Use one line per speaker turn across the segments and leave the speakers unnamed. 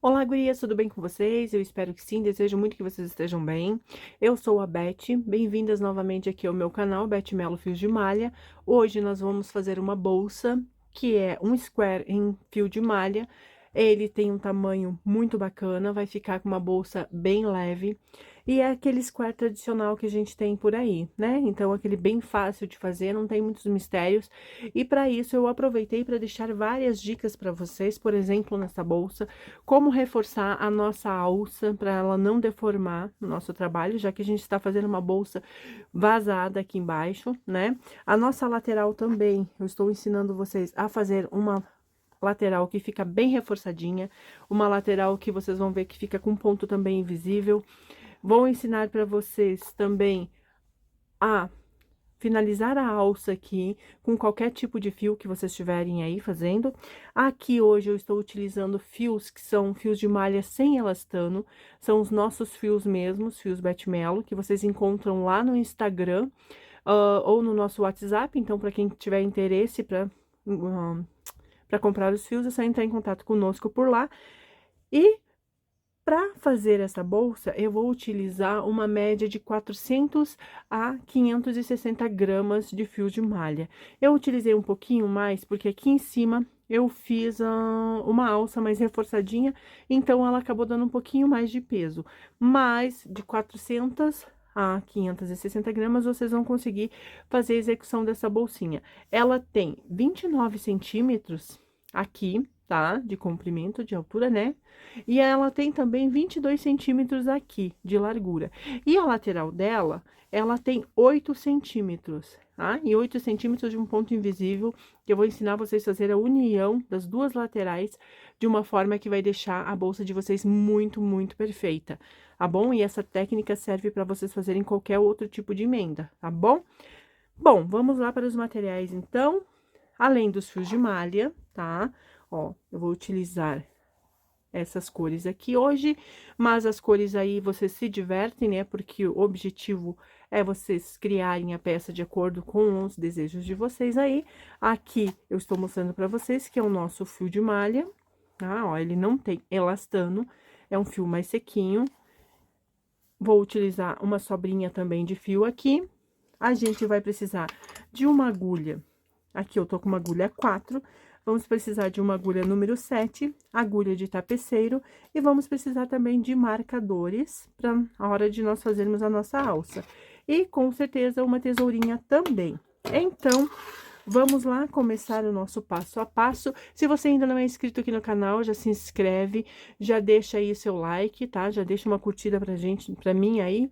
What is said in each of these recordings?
Olá, gurias, tudo bem com vocês? Eu espero que sim, desejo muito que vocês estejam bem. Eu sou a Beth, bem-vindas novamente aqui ao meu canal, Beth Melo Fios de Malha. Hoje nós vamos fazer uma bolsa, que é um square em fio de malha. Ele tem um tamanho muito bacana, vai ficar com uma bolsa bem leve. E é aquele square tradicional que a gente tem por aí, né? Então, aquele bem fácil de fazer, não tem muitos mistérios. E para isso, eu aproveitei para deixar várias dicas para vocês, por exemplo, nessa bolsa, como reforçar a nossa alça para ela não deformar no nosso trabalho, já que a gente está fazendo uma bolsa vazada aqui embaixo, né? A nossa lateral também, eu estou ensinando vocês a fazer uma lateral que fica bem reforçadinha, uma lateral que vocês vão ver que fica com ponto também invisível. Vou ensinar para vocês também a finalizar a alça aqui com qualquer tipo de fio que vocês estiverem aí fazendo. Aqui hoje eu estou utilizando fios que são fios de malha sem elastano, são os nossos fios mesmos, fios Betmelo, que vocês encontram lá no Instagram, ou no nosso WhatsApp. Então, para quem tiver interesse para comprar os fios, é só entrar em contato conosco por lá. E para fazer essa bolsa, eu vou utilizar uma média de 400 a 560 gramas de fio de malha. Eu utilizei um pouquinho mais, porque aqui em cima eu fiz uma alça mais reforçadinha, então ela acabou dando um pouquinho mais de peso. Mas de 400 a 560 gramas, vocês vão conseguir fazer a execução dessa bolsinha. Ela tem 29 centímetros aqui, tá? De comprimento, de altura, né? E ela tem também 22 centímetros aqui de largura. E a lateral dela, ela tem 8 centímetros, tá? E 8 centímetros de um ponto invisível, que eu vou ensinar vocês a fazer a união das duas laterais de uma forma que vai deixar a bolsa de vocês muito, muito perfeita, tá bom? E essa técnica serve para vocês fazerem qualquer outro tipo de emenda, tá bom? Bom, vamos lá para os materiais, então. Além dos fios de malha, tá? Ó, eu vou utilizar essas cores aqui hoje, mas as cores aí vocês se divertem, né? Porque o objetivo é vocês criarem a peça de acordo com os desejos de vocês aí. Aqui eu estou mostrando para vocês que é o nosso fio de malha, tá? Ó, ele não tem elastano, é um fio mais sequinho. Vou utilizar uma sobrinha também de fio aqui. A gente vai precisar de uma agulha. Aqui eu tô com uma agulha 4. Vamos precisar de uma agulha número 7, agulha de tapeceiro, e vamos precisar também de marcadores para a hora de nós fazermos a nossa alça. E com certeza uma tesourinha também. Então, vamos lá começar o nosso passo a passo. Se você ainda não é inscrito aqui no canal, já se inscreve, já deixa aí seu like, tá? Já deixa uma curtida pra gente, pra mim aí.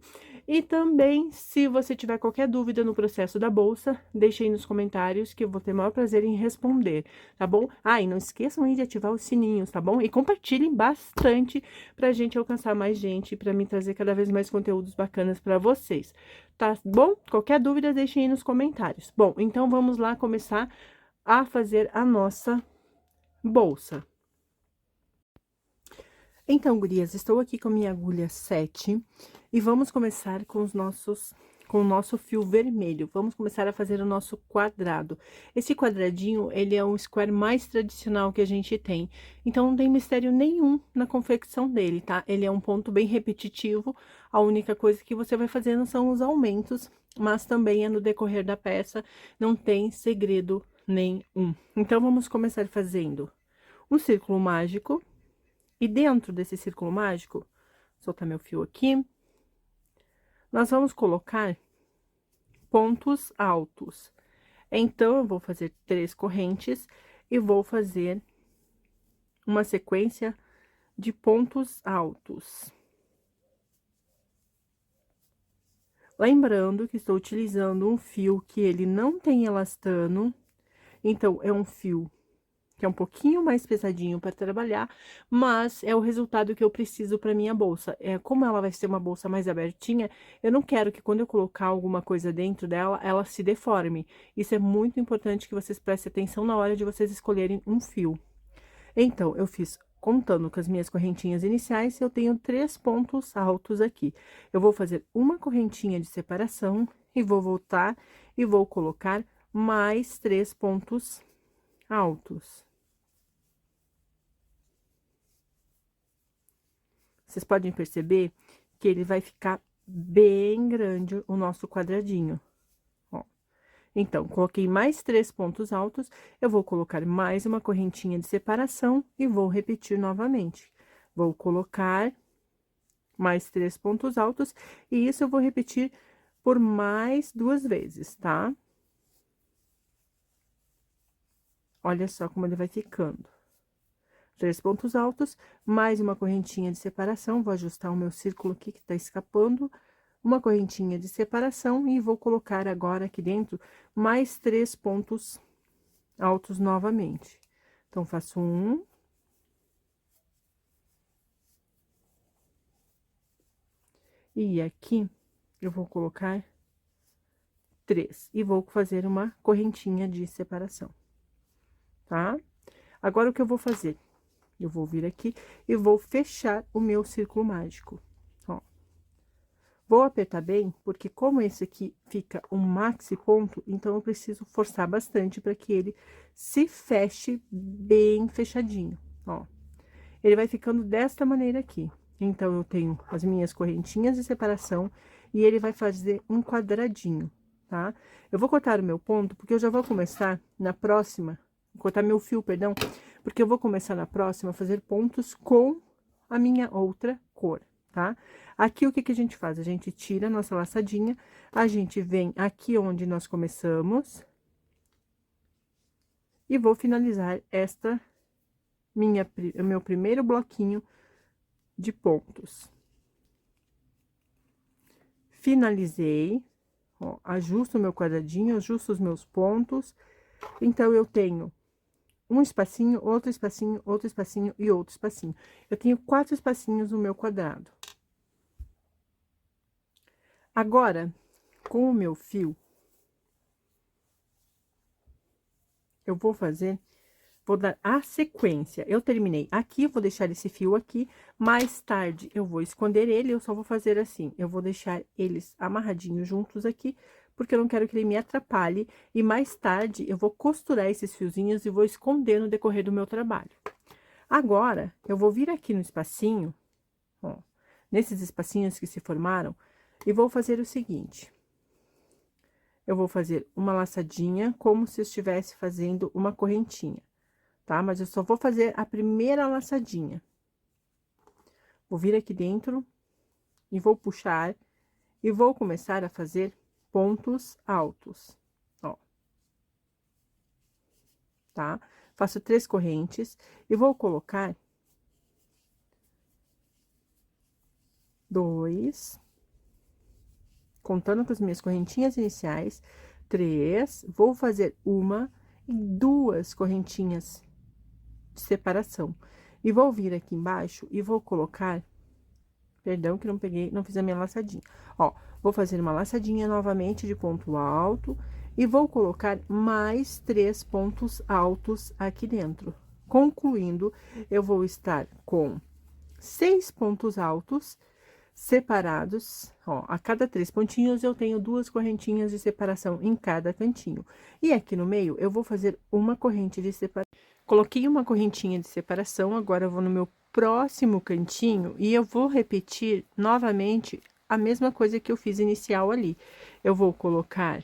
E também, se você tiver qualquer dúvida no processo da bolsa, deixe aí nos comentários que eu vou ter o maior prazer em responder, tá bom? Ah, e não esqueçam aí de ativar os sininhos, tá bom? E compartilhem bastante pra gente alcançar mais gente, pra mim trazer cada vez mais conteúdos bacanas pra vocês, tá bom? Qualquer dúvida, deixem aí nos comentários. Bom, então vamos lá começar a fazer a nossa bolsa. Então, gurias, estou aqui com a minha agulha 7 e vamos começar com com o nosso fio vermelho. Vamos começar a fazer o nosso quadrado. Esse quadradinho, ele é um square mais tradicional que a gente tem. Então, não tem mistério nenhum na confecção dele, tá? Ele é um ponto bem repetitivo. A única coisa que você vai fazendo são os aumentos, mas também é no decorrer da peça, não tem segredo nenhum. Então, vamos começar fazendo um círculo mágico. E dentro desse círculo mágico, soltar meu fio aqui, nós vamos colocar pontos altos. Então, eu vou fazer 3 correntes e vou fazer uma sequência de pontos altos. Lembrando que estou utilizando um fio que ele não tem elastano, então, é um fio que é um pouquinho mais pesadinho para trabalhar, mas é o resultado que eu preciso para minha bolsa. Como ela vai ser uma bolsa mais abertinha, eu não quero que quando eu colocar alguma coisa dentro dela, ela se deforme. Isso é muito importante que vocês prestem atenção na hora de vocês escolherem um fio. Então, eu fiz, contando com as minhas correntinhas iniciais, eu tenho 3 pontos altos aqui. Eu vou fazer uma correntinha de separação e vou voltar e vou colocar mais 3 pontos altos. vocês podem perceber que ele vai ficar bem grande o nosso quadradinho, ó. Então, coloquei mais 3 pontos altos, eu vou colocar mais uma correntinha de separação e vou repetir novamente. Vou colocar mais 3 pontos altos, e isso eu vou repetir por mais 2 vezes, tá? Olha só como ele vai ficando. 3 pontos altos, mais uma correntinha de separação, vou ajustar o meu círculo aqui que tá escapando, uma correntinha de separação e vou colocar agora aqui dentro mais 3 pontos altos novamente. Então, faço 1. E aqui, eu vou colocar 3 e vou fazer uma correntinha de separação, tá? Agora, o que eu vou fazer? Eu vou vir aqui e vou fechar o meu círculo mágico, ó. Vou apertar bem, porque como esse aqui fica um maxi ponto, então eu preciso forçar bastante para que ele se feche bem fechadinho, ó. Ele vai ficando desta maneira aqui. Então, eu tenho as minhas correntinhas de separação e ele vai fazer um quadradinho, tá? Eu vou cortar o meu ponto, porque eu já vou começar na próxima, cortar meu fio, perdão, porque eu vou começar na próxima a fazer pontos com a minha outra cor, tá? Aqui, o que que a gente faz? A gente tira a nossa laçadinha, a gente vem aqui onde nós começamos e vou finalizar o meu primeiro bloquinho de pontos. Finalizei, ó, ajusto o meu quadradinho, ajusto os meus pontos. Então, eu tenho um espacinho, outro espacinho, outro espacinho e outro espacinho. Eu tenho 4 espacinhos no meu quadrado. Agora, com o meu fio, eu vou dar a sequência. Eu terminei aqui, vou deixar esse fio aqui, mais tarde eu vou esconder ele, eu só vou fazer assim, eu vou deixar eles amarradinhos juntos aqui, porque eu não quero que ele me atrapalhe, e mais tarde eu vou costurar esses fiozinhos e vou esconder no decorrer do meu trabalho. Agora, eu vou vir aqui no espacinho, ó, nesses espacinhos que se formaram, e vou fazer o seguinte: eu vou fazer uma laçadinha, como se eu estivesse fazendo uma correntinha, tá? Mas eu só vou fazer a primeira laçadinha. Vou vir aqui dentro e vou puxar e vou começar a fazer pontos altos, ó. Tá? Faço 3 correntes e vou colocar 2, contando com as minhas correntinhas iniciais, 3, vou fazer 1 e 2 correntinhas de separação. E vou vir aqui embaixo e vou colocar, perdão que não fiz a minha laçadinha. Ó, vou fazer uma laçadinha novamente de ponto alto e vou colocar mais 3 pontos altos aqui dentro. Concluindo, eu vou estar com 6 pontos altos separados, ó, a cada 3 pontinhos eu tenho 2 correntinhas de separação em cada cantinho. E aqui no meio eu vou fazer uma corrente de separação. Coloquei uma correntinha de separação, agora eu vou no meu próximo cantinho e eu vou repetir novamente a mesma coisa que eu fiz inicial ali. Eu vou colocar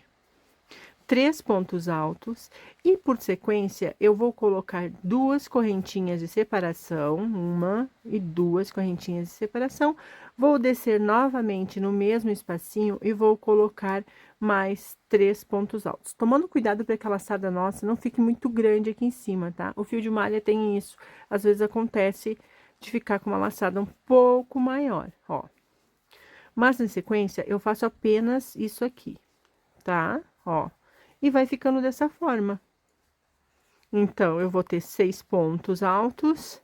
3 pontos altos e, por sequência, eu vou colocar 2 correntinhas de separação, 1 e 2 correntinhas de separação. Vou descer novamente no mesmo espacinho e vou colocar mais 3 pontos altos. Tomando cuidado para que a laçada nossa não fique muito grande aqui em cima, tá? O fio de malha tem isso, às vezes acontece de ficar com uma laçada um pouco maior, ó. Mas, na sequência, eu faço apenas isso aqui, tá? Ó. E vai ficando dessa forma. Então, eu vou ter 6 pontos altos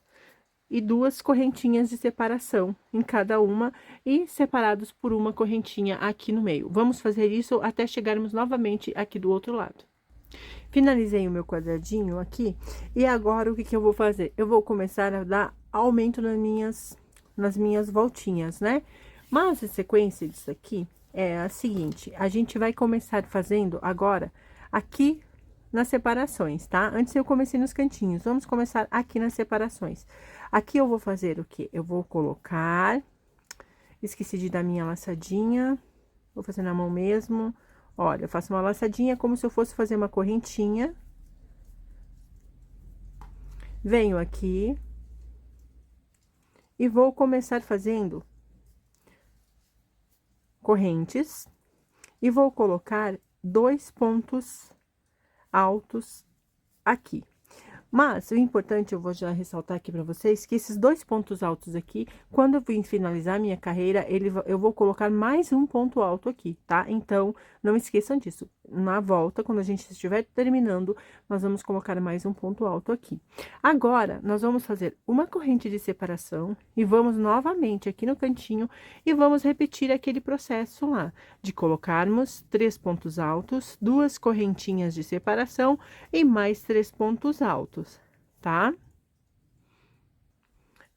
e 2 correntinhas de separação em cada uma e separados por uma correntinha aqui no meio. Vamos fazer isso até chegarmos novamente aqui do outro lado. Finalizei o meu quadradinho aqui e agora o que que eu vou fazer? Eu vou começar a dar aumento nas minhas voltinhas, né? Mas a sequência disso aqui é a seguinte: a gente vai começar fazendo agora aqui nas separações, tá? Antes eu comecei nos cantinhos, vamos começar aqui nas separações. Aqui eu vou fazer o quê? Eu vou colocar, esqueci de dar minha laçadinha, vou fazer na mão mesmo. Olha, eu faço uma laçadinha como se eu fosse fazer uma correntinha. Venho aqui e vou começar fazendo correntes e vou colocar 2 pontos altos aqui. Mas, o importante, eu vou já ressaltar aqui para vocês, que esses 2 pontos altos aqui, quando eu vim finalizar minha carreira, eu vou colocar mais um ponto alto aqui, tá? Então, não esqueçam disso. Na volta, quando a gente estiver terminando, nós vamos colocar mais um ponto alto aqui. Agora, nós vamos fazer uma corrente de separação e vamos novamente aqui no cantinho e vamos repetir aquele processo lá, de colocarmos 3 pontos altos, 2 correntinhas de separação e mais 3 pontos altos, tá?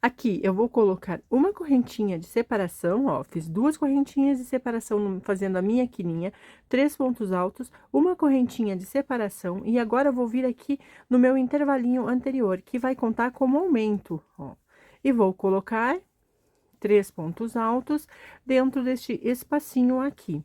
Aqui, eu vou colocar uma correntinha de separação, ó, fiz 2 correntinhas de separação fazendo a minha quininha, 3 pontos altos, uma correntinha de separação, e agora eu vou vir aqui no meu intervalinho anterior, que vai contar como aumento, ó. E vou colocar 3 pontos altos dentro deste espacinho aqui.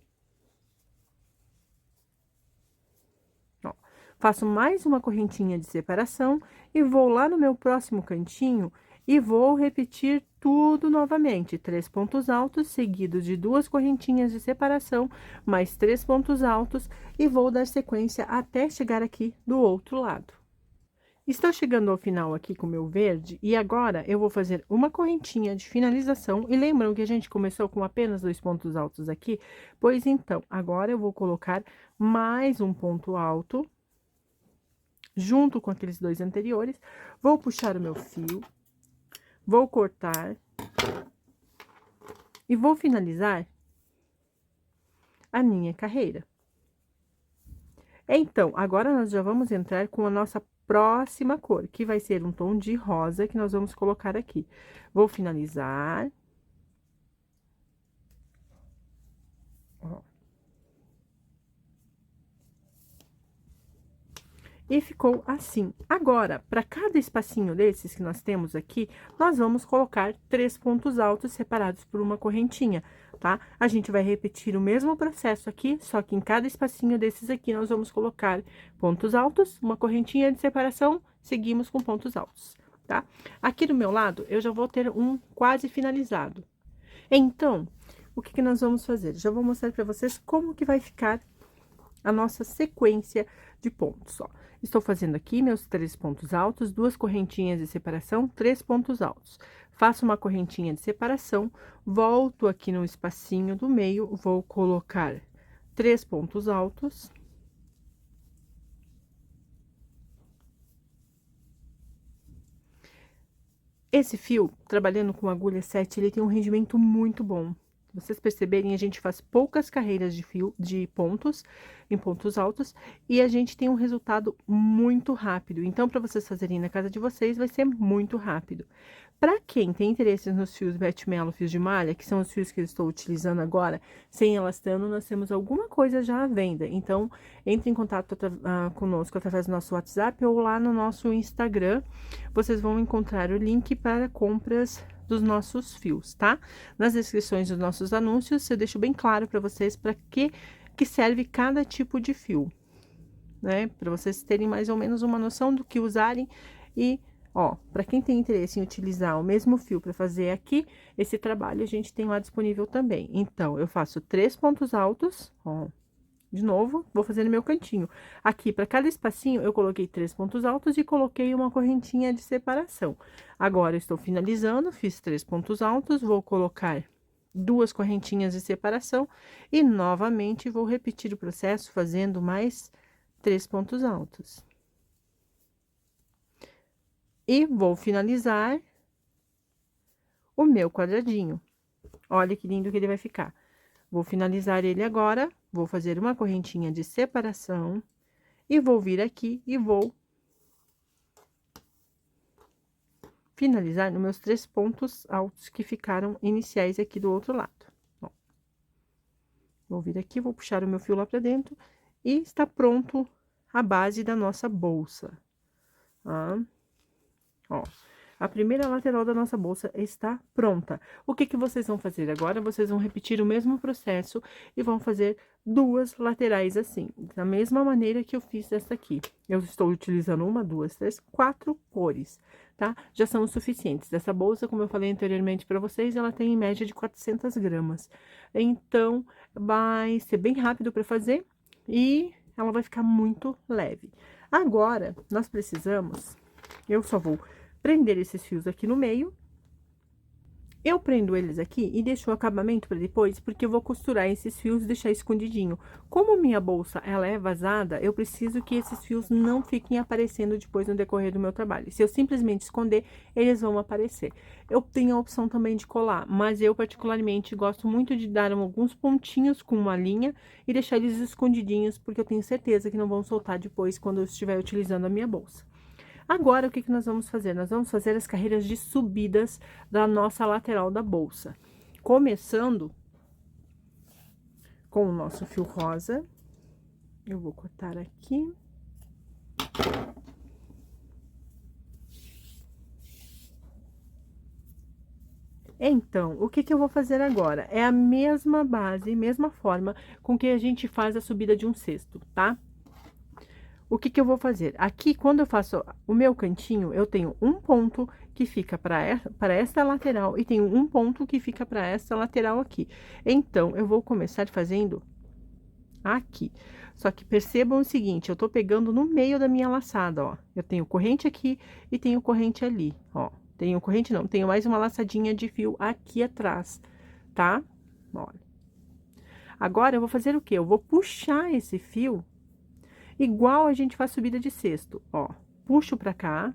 Faço mais uma correntinha de separação e vou lá no meu próximo cantinho e vou repetir tudo novamente. 3 pontos altos, seguidos de 2 correntinhas de separação, mais 3 pontos altos, e vou dar sequência até chegar aqui do outro lado. Estou chegando ao final aqui com o meu verde, e agora eu vou fazer uma correntinha de finalização. E lembram que a gente começou com apenas 2 pontos altos aqui? Pois então, agora eu vou colocar mais um ponto alto junto com aqueles 2 anteriores, vou puxar o meu fio, vou cortar e vou finalizar a minha carreira. Então, agora nós já vamos entrar com a nossa próxima cor, que vai ser um tom de rosa que nós vamos colocar aqui. Vou finalizar. Ó. E ficou assim. Agora, para cada espacinho desses que nós temos aqui, nós vamos colocar 3 pontos altos separados por uma correntinha, tá? A gente vai repetir o mesmo processo aqui, só que em cada espacinho desses aqui, nós vamos colocar pontos altos, uma correntinha de separação, seguimos com pontos altos, tá? Aqui do meu lado, eu já vou ter um quase finalizado. Então, o que nós vamos fazer? Já vou mostrar para vocês como que vai ficar a nossa sequência de pontos, ó. Estou fazendo aqui meus 3 pontos altos, 2 correntinhas de separação, 3 pontos altos. Faço uma correntinha de separação, volto aqui no espacinho do meio, vou colocar 3 pontos altos. Esse fio, trabalhando com agulha 7, ele tem um rendimento muito bom. Se vocês perceberem, a gente faz poucas carreiras de fio, de pontos, em pontos altos, e a gente tem um resultado muito rápido. Então, para vocês fazerem na casa de vocês, vai ser muito rápido. Para quem tem interesse nos fios Bete Melo Fios de Malha, que são os fios que eu estou utilizando agora, sem elastano, nós temos alguma coisa já à venda. Então, entre em contato conosco através do nosso WhatsApp ou lá no nosso Instagram. Vocês vão encontrar o link para compras dos nossos fios, tá? Nas descrições dos nossos anúncios, eu deixo bem claro para vocês para que serve cada tipo de fio, né? Para vocês terem mais ou menos uma noção do que usarem. E, ó, para quem tem interesse em utilizar o mesmo fio para fazer aqui, esse trabalho a gente tem lá disponível também. Então, eu faço 3 pontos altos, ó. De novo, vou fazer no meu cantinho. Aqui, para cada espacinho, eu coloquei 3 pontos altos e coloquei uma correntinha de separação. Agora, eu estou finalizando, fiz 3 pontos altos, vou colocar 2 correntinhas de separação e, novamente, vou repetir o processo fazendo mais 3 pontos altos. E vou finalizar o meu quadradinho. Olha que lindo que ele vai ficar. Vou finalizar ele agora, vou fazer uma correntinha de separação e vou vir aqui e vou finalizar nos meus 3 pontos altos que ficaram iniciais aqui do outro lado. Ó, vou vir aqui, vou puxar o meu fio lá pra dentro e está pronto a base da nossa bolsa, tá? Ó, a primeira lateral da nossa bolsa está pronta. O que que vocês vão fazer agora? Vocês vão repetir o mesmo processo e vão fazer duas laterais assim, da mesma maneira que eu fiz essa aqui. Eu estou utilizando uma, duas, três, quatro cores, tá? Já são os suficientes. Essa bolsa, como eu falei anteriormente para vocês, ela tem em média de 400 gramas. Então, vai ser bem rápido para fazer e ela vai ficar muito leve. Agora, nós precisamos... Eu só vou prender esses fios aqui no meio. Eu prendo eles aqui e deixo o acabamento para depois, porque eu vou costurar esses fios e deixar escondidinho. Como a minha bolsa, ela é vazada, eu preciso que esses fios não fiquem aparecendo depois no decorrer do meu trabalho. Se eu simplesmente esconder, eles vão aparecer. Eu tenho a opção também de colar, mas eu particularmente gosto muito de dar alguns pontinhos com uma linha e deixar eles escondidinhos, porque eu tenho certeza que não vão soltar depois quando eu estiver utilizando a minha bolsa. Agora, o que que nós vamos fazer? Nós vamos fazer as carreiras de subidas da nossa lateral da bolsa. Começando com o nosso fio rosa. Eu vou cortar aqui. Então, o que que eu vou fazer agora? É a mesma base, mesma forma com que a gente faz a subida de um cesto, tá? O que que eu vou fazer? Aqui, quando eu faço o meu cantinho, eu tenho um ponto que fica para esta lateral e tenho um ponto que fica para esta lateral aqui. Então, eu vou começar fazendo aqui. Só que percebam o seguinte, eu tô pegando no meio da minha laçada, ó. Eu tenho corrente aqui e tenho corrente ali, ó. Tenho corrente não, tenho mais uma laçadinha de fio aqui atrás, tá? Olha. Agora, eu vou fazer o quê? Eu vou puxar esse fio igual a gente faz subida de cesto, ó. Puxo pra cá,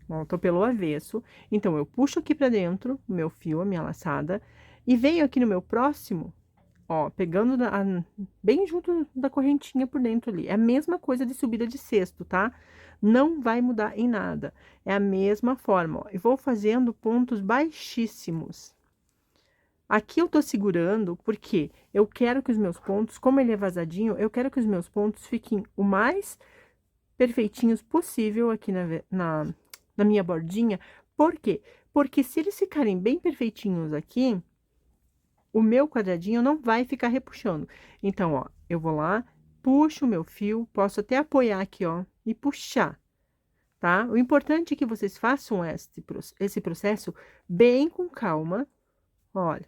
ó, tô pelo avesso. Então, eu puxo aqui pra dentro o meu fio, a minha laçada, e venho aqui no meu próximo, ó, pegando bem junto da correntinha por dentro ali. É a mesma coisa de subida de cesto, tá? Não vai mudar em nada. É a mesma forma, ó. E vou fazendo pontos baixíssimos. Aqui eu tô segurando porque eu quero que os meus pontos, como ele é vazadinho, eu quero que os meus pontos fiquem o mais perfeitinhos possível aqui na minha bordinha. Por quê? Porque se eles ficarem bem perfeitinhos aqui, o meu quadradinho não vai ficar repuxando. Então, ó, eu vou lá, puxo o meu fio, posso até apoiar aqui, ó, e puxar, tá? O importante é que vocês façam esse processo bem com calma, olha.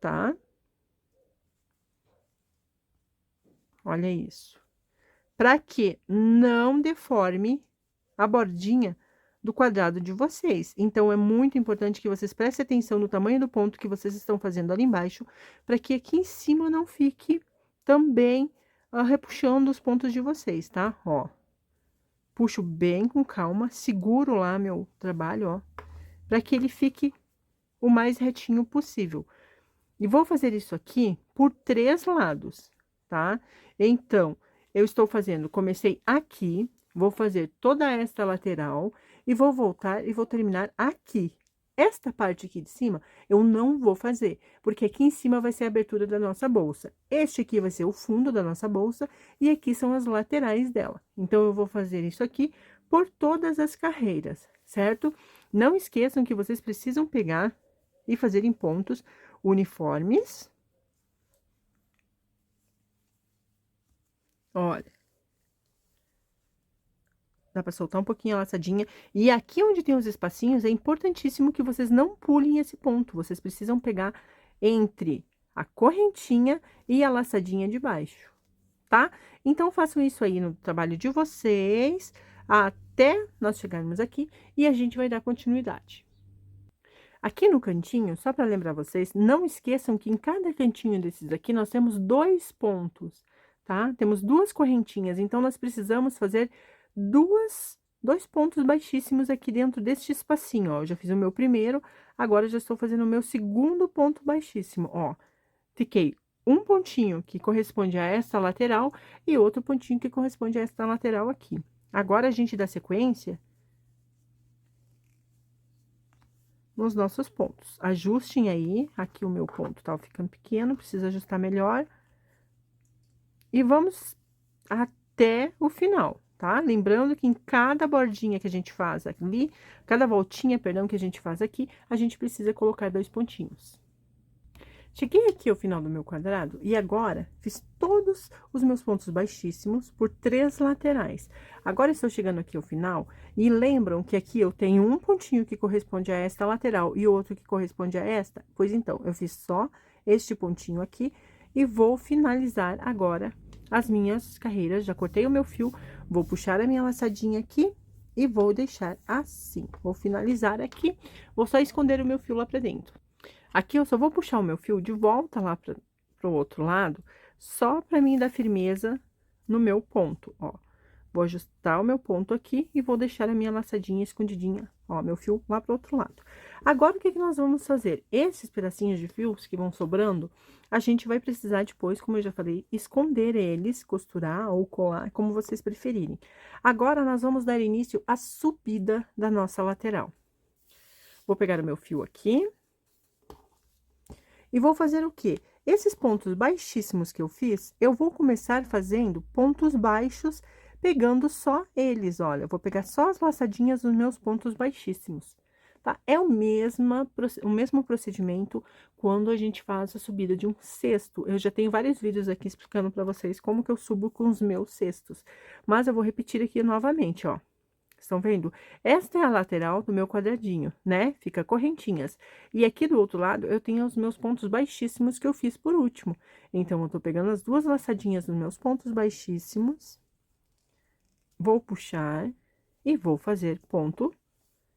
Tá? Olha isso. Para que não deforme a bordinha do quadrado de vocês. Então, é muito importante que vocês prestem atenção no tamanho do ponto que vocês estão fazendo ali embaixo, para que aqui em cima não fique também repuxando os pontos de vocês, tá? Ó. Puxo bem com calma, seguro lá meu trabalho, ó, para que ele fique o mais retinho possível. E vou fazer isso aqui por 3 lados, tá? Então, eu estou fazendo, comecei aqui, vou fazer toda esta lateral e vou voltar e vou terminar aqui. Esta parte aqui de cima, eu não vou fazer, porque aqui em cima vai ser a abertura da nossa bolsa. Este aqui vai ser o fundo da nossa bolsa e aqui são as laterais dela. Então, eu vou fazer isso aqui por todas as carreiras, certo? Não esqueçam que vocês precisam pegar e fazer em pontos uniformes. Olha. Dá pra soltar um pouquinho a laçadinha. E aqui onde tem os espacinhos, é importantíssimo que vocês não pulem esse ponto. Vocês precisam pegar entre a correntinha e a laçadinha de baixo, tá? Então, façam isso aí no trabalho de vocês, até nós chegarmos aqui, e a gente vai dar continuidade. Aqui no cantinho, só para lembrar vocês, não esqueçam que em cada cantinho desses aqui, nós temos 2 pontos, tá? Temos 2 correntinhas, então, nós precisamos fazer 2 pontos baixíssimos aqui dentro deste espacinho, ó. Eu já fiz o meu primeiro, agora eu já estou fazendo o meu segundo ponto baixíssimo, ó. Fiquei um pontinho que corresponde a essa lateral e outro pontinho que corresponde a esta lateral aqui. Agora, a gente dá sequência nos nossos pontos. Ajustem aí, aqui o meu ponto tá ficando pequeno, precisa ajustar melhor. E vamos até o final, tá? Lembrando que em cada bordinha que a gente faz ali, cada voltinha, perdão, que a gente faz aqui, a gente precisa colocar 2 pontinhos. Cheguei aqui ao final do meu quadrado e agora fiz todos os meus pontos baixíssimos por 3 laterais. Agora estou chegando aqui ao final e lembram que aqui eu tenho um pontinho que corresponde a esta lateral e outro que corresponde a esta? Pois então, eu fiz só este pontinho aqui e vou finalizar agora as minhas carreiras. Já cortei o meu fio, vou puxar a minha laçadinha aqui e vou deixar assim. Vou finalizar aqui, vou só esconder o meu fio lá pra dentro. Aqui eu só vou puxar o meu fio de volta lá para o outro lado, só para mim dar firmeza no meu ponto, ó. Vou ajustar o meu ponto aqui e vou deixar a minha laçadinha escondidinha, ó, meu fio lá para o outro lado. Agora, o que que nós vamos fazer? Esses pedacinhos de fios que vão sobrando, a gente vai precisar depois, como eu já falei, esconder eles, costurar ou colar, como vocês preferirem. Agora, nós vamos dar início à subida da nossa lateral. Vou pegar o meu fio aqui. E vou fazer o quê? Esses pontos baixíssimos que eu fiz, eu vou começar fazendo pontos baixos, pegando só eles, olha. Eu vou pegar só as laçadinhas dos meus pontos baixíssimos, tá? É o mesmo procedimento quando a gente faz a subida de um cesto. Eu já tenho vários vídeos aqui explicando para vocês como que eu subo com os meus cestos. Mas eu vou repetir aqui novamente, ó. Estão vendo? Esta é a lateral do meu quadradinho, né? Fica correntinhas. E aqui do outro lado, eu tenho os meus pontos baixíssimos que eu fiz por último. Então, eu tô pegando as 2 laçadinhas dos meus pontos baixíssimos, vou puxar e vou fazer ponto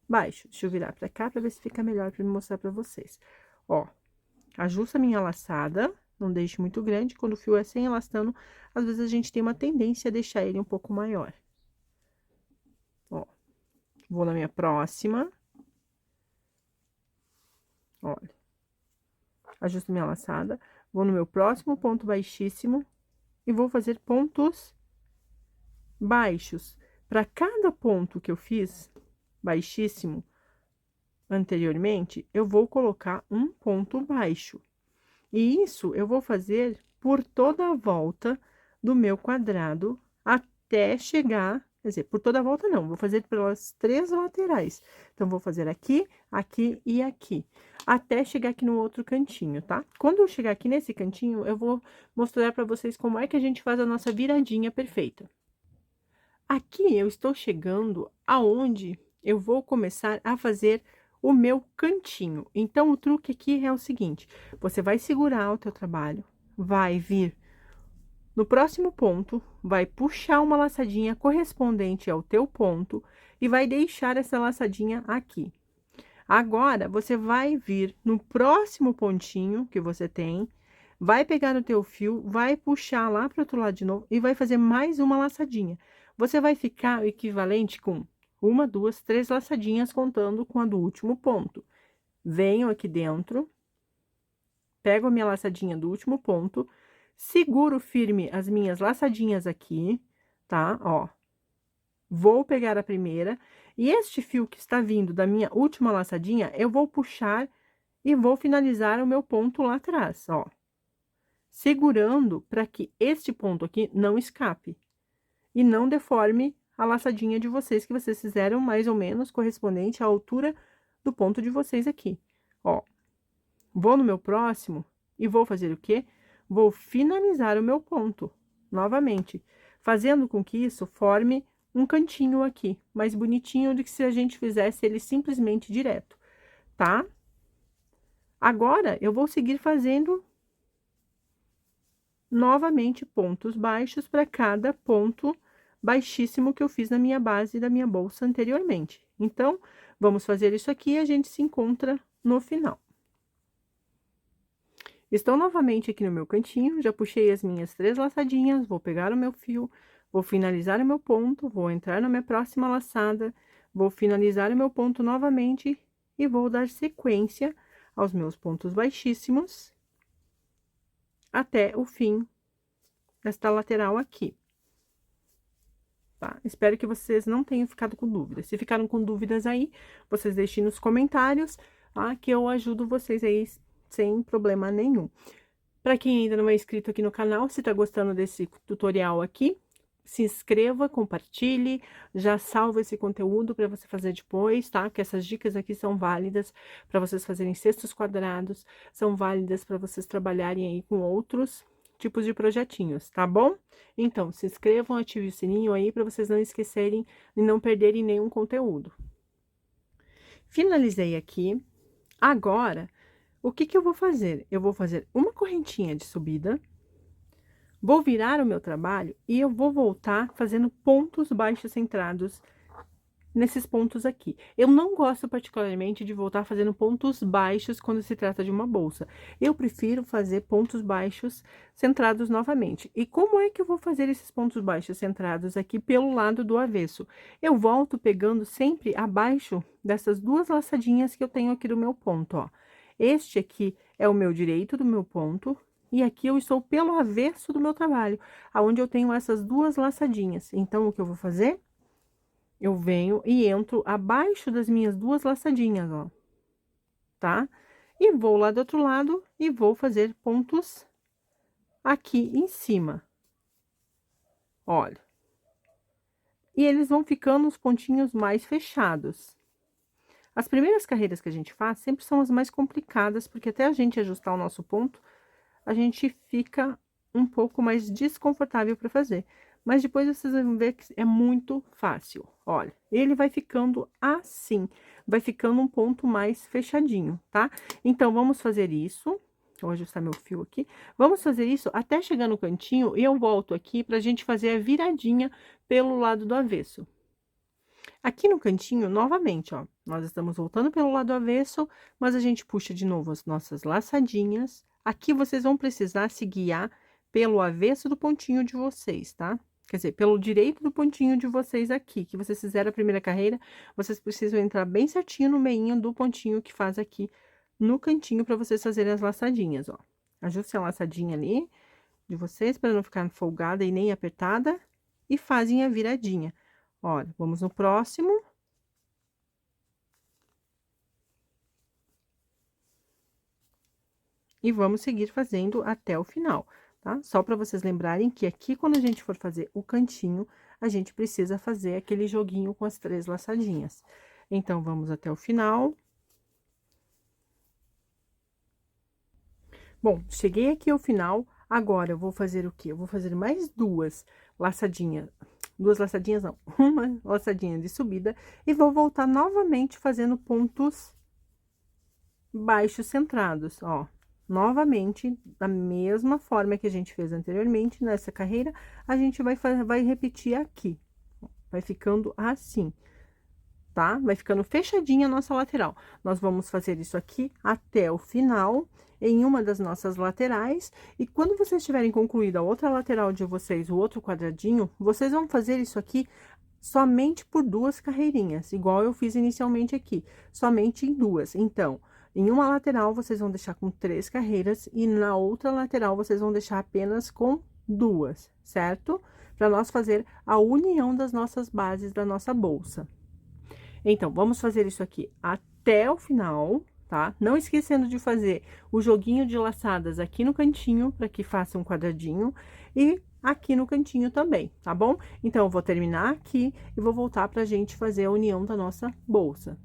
baixo. Deixa eu virar pra cá pra ver se fica melhor pra me mostrar pra vocês. Ó, ajusta a minha laçada, não deixe muito grande. Quando o fio é sem elastano, às vezes a gente tem uma tendência a deixar ele um pouco maior. Ó, vou na minha próxima. Olha. Ajusto minha laçada, vou no meu próximo ponto baixíssimo e vou fazer pontos baixos. Para cada ponto que eu fiz baixíssimo anteriormente, eu vou colocar um ponto baixo. E isso eu vou fazer por toda a volta do meu quadrado até chegar. Quer dizer, por toda a volta não, vou fazer pelas 3 laterais. Então, vou fazer aqui, aqui e aqui, até chegar aqui no outro cantinho, tá? Quando eu chegar aqui nesse cantinho, eu vou mostrar pra vocês como é que a gente faz a nossa viradinha perfeita. Aqui eu estou chegando aonde eu vou começar a fazer o meu cantinho. Então, o truque aqui é o seguinte: você vai segurar o teu trabalho, vai vir no próximo ponto, vai puxar uma laçadinha correspondente ao teu ponto e vai deixar essa laçadinha aqui. Agora, você vai vir no próximo pontinho que você tem, vai pegar no teu fio, vai puxar lá para o outro lado de novo e vai fazer mais uma laçadinha. Você vai ficar o equivalente com 1, 2, 3 laçadinhas, contando com a do último ponto. Venho aqui dentro, pego a minha laçadinha do último ponto, seguro firme as minhas laçadinhas aqui, tá? Ó, vou pegar a primeira, e este fio que está vindo da minha última laçadinha, eu vou puxar e vou finalizar o meu ponto lá atrás, ó. Segurando para que este ponto aqui não escape e não deforme a laçadinha de vocês, que vocês fizeram mais ou menos correspondente à altura do ponto de vocês aqui, ó. Vou no meu próximo e vou fazer o quê? Vou finalizar o meu ponto, novamente, fazendo com que isso forme um cantinho aqui, mais bonitinho do que se a gente fizesse ele simplesmente direto, tá? Agora, eu vou seguir fazendo novamente pontos baixos para cada ponto baixíssimo que eu fiz na minha base da minha bolsa anteriormente. Então, vamos fazer isso aqui e a gente se encontra no final. Estou novamente aqui no meu cantinho, já puxei as minhas 3 laçadinhas, vou pegar o meu fio, vou finalizar o meu ponto, vou entrar na minha próxima laçada, vou finalizar o meu ponto novamente e vou dar sequência aos meus pontos baixíssimos até o fim desta lateral aqui. Tá? Espero que vocês não tenham ficado com dúvidas. Se ficaram com dúvidas aí, vocês deixem nos comentários, tá? Que eu ajudo vocês aí sem problema nenhum. Para quem ainda não é inscrito aqui no canal, se tá gostando desse tutorial aqui, se inscreva, compartilhe, já salva esse conteúdo para você fazer depois, tá? Que essas dicas aqui são válidas para vocês fazerem cestos quadrados, são válidas para vocês trabalharem aí com outros tipos de projetinhos, tá bom? Então, se inscrevam, ative o sininho aí para vocês não esquecerem e não perderem nenhum conteúdo. Finalizei aqui. Agora, o que que eu vou fazer? Eu vou fazer uma correntinha de subida, vou virar o meu trabalho e eu vou voltar fazendo pontos baixos centrados nesses pontos aqui. Eu não gosto particularmente de voltar fazendo pontos baixos quando se trata de uma bolsa. Eu prefiro fazer pontos baixos centrados novamente. E como é que eu vou fazer esses pontos baixos centrados aqui pelo lado do avesso? Eu volto pegando sempre abaixo dessas duas laçadinhas que eu tenho aqui do meu ponto, ó. Este aqui é o meu direito do meu ponto, e aqui eu estou pelo avesso do meu trabalho, aonde eu tenho essas duas laçadinhas. Então, o que eu vou fazer? Eu venho e entro abaixo das minhas duas laçadinhas, ó, tá? E vou lá do outro lado e vou fazer pontos aqui em cima. Olha. E eles vão ficando os pontinhos mais fechados. As primeiras carreiras que a gente faz sempre são as mais complicadas, porque até a gente ajustar o nosso ponto, a gente fica um pouco mais desconfortável para fazer. Mas depois vocês vão ver que é muito fácil. Olha, ele vai ficando assim, vai ficando um ponto mais fechadinho, tá? Então, vamos fazer isso. Vou ajustar meu fio aqui. Vamos fazer isso até chegar no cantinho e eu volto aqui pra gente fazer a viradinha pelo lado do avesso. Aqui no cantinho, novamente, ó, nós estamos voltando pelo lado avesso, mas a gente puxa de novo as nossas laçadinhas. Aqui vocês vão precisar se guiar pelo avesso do pontinho de vocês, tá? Quer dizer, pelo direito do pontinho de vocês aqui, que vocês fizeram a primeira carreira, vocês precisam entrar bem certinho no meinho do pontinho que faz aqui no cantinho para vocês fazerem as laçadinhas, ó. Ajuste a laçadinha ali de vocês para não ficar folgada e nem apertada e fazem a viradinha. Olha, vamos no próximo. E vamos seguir fazendo até o final, tá? Só para vocês lembrarem que aqui, quando a gente for fazer o cantinho, a gente precisa fazer aquele joguinho com as 3 laçadinhas. Então, vamos até o final. Bom, cheguei aqui ao final, agora eu vou fazer o quê? Eu vou fazer mais duas laçadinhas não, uma laçadinha de subida, e vou voltar novamente fazendo pontos baixos centrados, ó. Novamente, da mesma forma que a gente fez anteriormente nessa carreira, a gente vai repetir aqui. Vai ficando assim, tá? Vai ficando fechadinha a nossa lateral. Nós vamos fazer isso aqui até o final, em uma das nossas laterais, e quando vocês tiverem concluído a outra lateral de vocês, o outro quadradinho, vocês vão fazer isso aqui somente por 2 carreirinhas, igual eu fiz inicialmente aqui, somente em 2. Então, em uma lateral, vocês vão deixar com 3 carreiras, e na outra lateral, vocês vão deixar apenas com 2, certo? Para nós fazer a união das nossas bases da nossa bolsa. Então, vamos fazer isso aqui até o final, tá? Não esquecendo de fazer o joguinho de laçadas aqui no cantinho, para que faça um quadradinho, e aqui no cantinho também, tá bom? Então, eu vou terminar aqui e vou voltar pra gente fazer a união da nossa bolsa.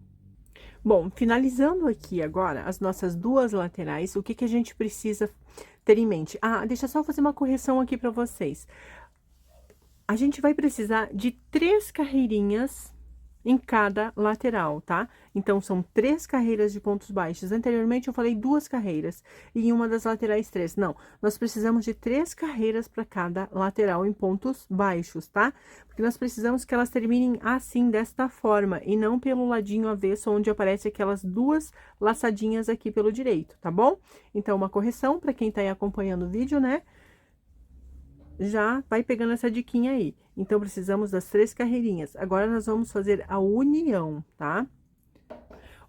Bom, finalizando aqui agora as nossas 2 laterais, o que que a gente precisa ter em mente? Ah, deixa eu só fazer uma correção aqui para vocês. A gente vai precisar de 3 carreirinhas em cada lateral, tá? Então, são 3 carreiras de pontos baixos. Anteriormente, eu falei 2 carreiras e em uma das laterais 3. Não, nós precisamos de 3 carreiras para cada lateral em pontos baixos, tá? Porque nós precisamos que elas terminem assim, desta forma, e não pelo ladinho avesso, onde aparece aquelas 2 laçadinhas aqui pelo direito, tá bom? Então, uma correção para quem tá aí acompanhando o vídeo, né? Já vai pegando essa diquinha aí. Então, precisamos das 3 carreirinhas. Agora, nós vamos fazer a união, tá?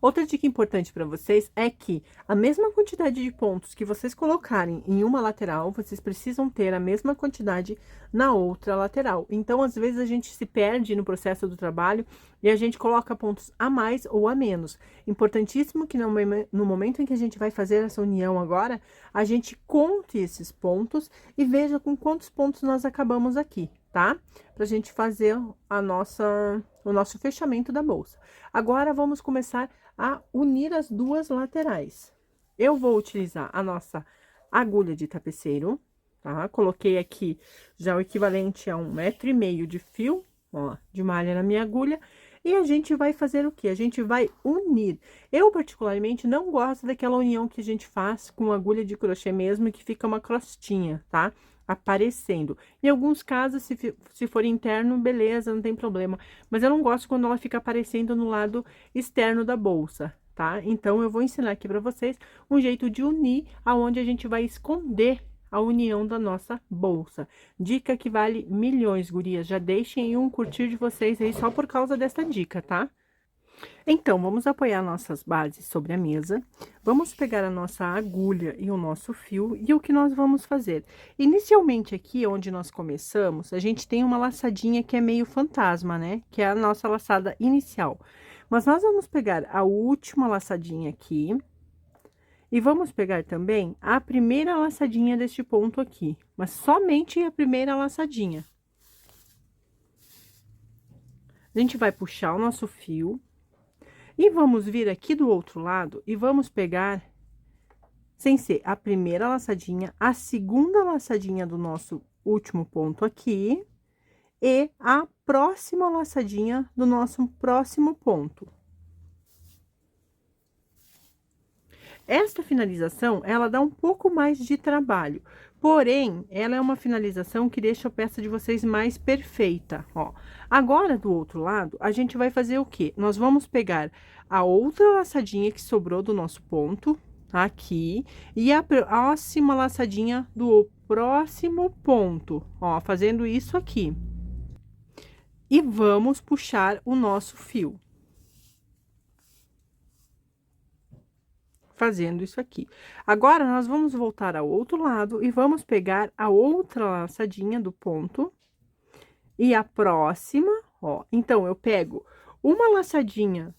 Outra dica importante para vocês é que a mesma quantidade de pontos que vocês colocarem em uma lateral, vocês precisam ter a mesma quantidade na outra lateral. Então, às vezes, a gente se perde no processo do trabalho e a gente coloca pontos a mais ou a menos. Importantíssimo que no momento em que a gente vai fazer essa união agora, a gente conte esses pontos e veja com quantos pontos nós acabamos aqui, tá? Pra gente fazer o nosso fechamento da bolsa. Agora, vamos começar a unir as duas laterais. Eu vou utilizar a nossa agulha de tapeceiro, tá? Coloquei aqui já o equivalente a 1,5 m de fio, ó, de malha na minha agulha. E a gente vai fazer o quê? A gente vai unir. Eu, particularmente, não gosto daquela união que a gente faz com agulha de crochê mesmo, que fica uma crostinha, tá? Aparecendo. Em alguns casos, se for interno, beleza, não tem problema. Mas eu não gosto quando ela fica aparecendo no lado externo da bolsa, tá? Então, eu vou ensinar aqui pra vocês um jeito de unir, aonde a gente vai esconder a união da nossa bolsa. Dica que vale milhões, gurias. Já deixem um curtir de vocês aí só por causa dessa dica, tá? Então, vamos apoiar nossas bases sobre a mesa. Vamos pegar a nossa agulha e o nosso fio. E o que nós vamos fazer? Inicialmente aqui, onde nós começamos, a gente tem uma laçadinha que é meio fantasma, né? Que é a nossa laçada inicial. Mas nós vamos pegar a última laçadinha aqui. E vamos pegar também a primeira laçadinha deste ponto aqui, mas somente a primeira laçadinha. A gente vai puxar o nosso fio e vamos vir aqui do outro lado e vamos pegar, sem ser a primeira laçadinha, a segunda laçadinha do nosso último ponto aqui e a próxima laçadinha do nosso próximo ponto. Esta finalização, ela dá um pouco mais de trabalho, porém, ela é uma finalização que deixa a peça de vocês mais perfeita, ó. Agora, do outro lado, a gente vai fazer o quê? Nós vamos pegar a outra laçadinha que sobrou do nosso ponto, aqui, e a próxima laçadinha do próximo ponto, ó, fazendo isso aqui. E vamos puxar o nosso fio. Fazendo isso aqui. Agora, nós vamos voltar ao outro lado e vamos pegar a outra laçadinha do ponto e a próxima, ó. Então, eu pego uma laçadinha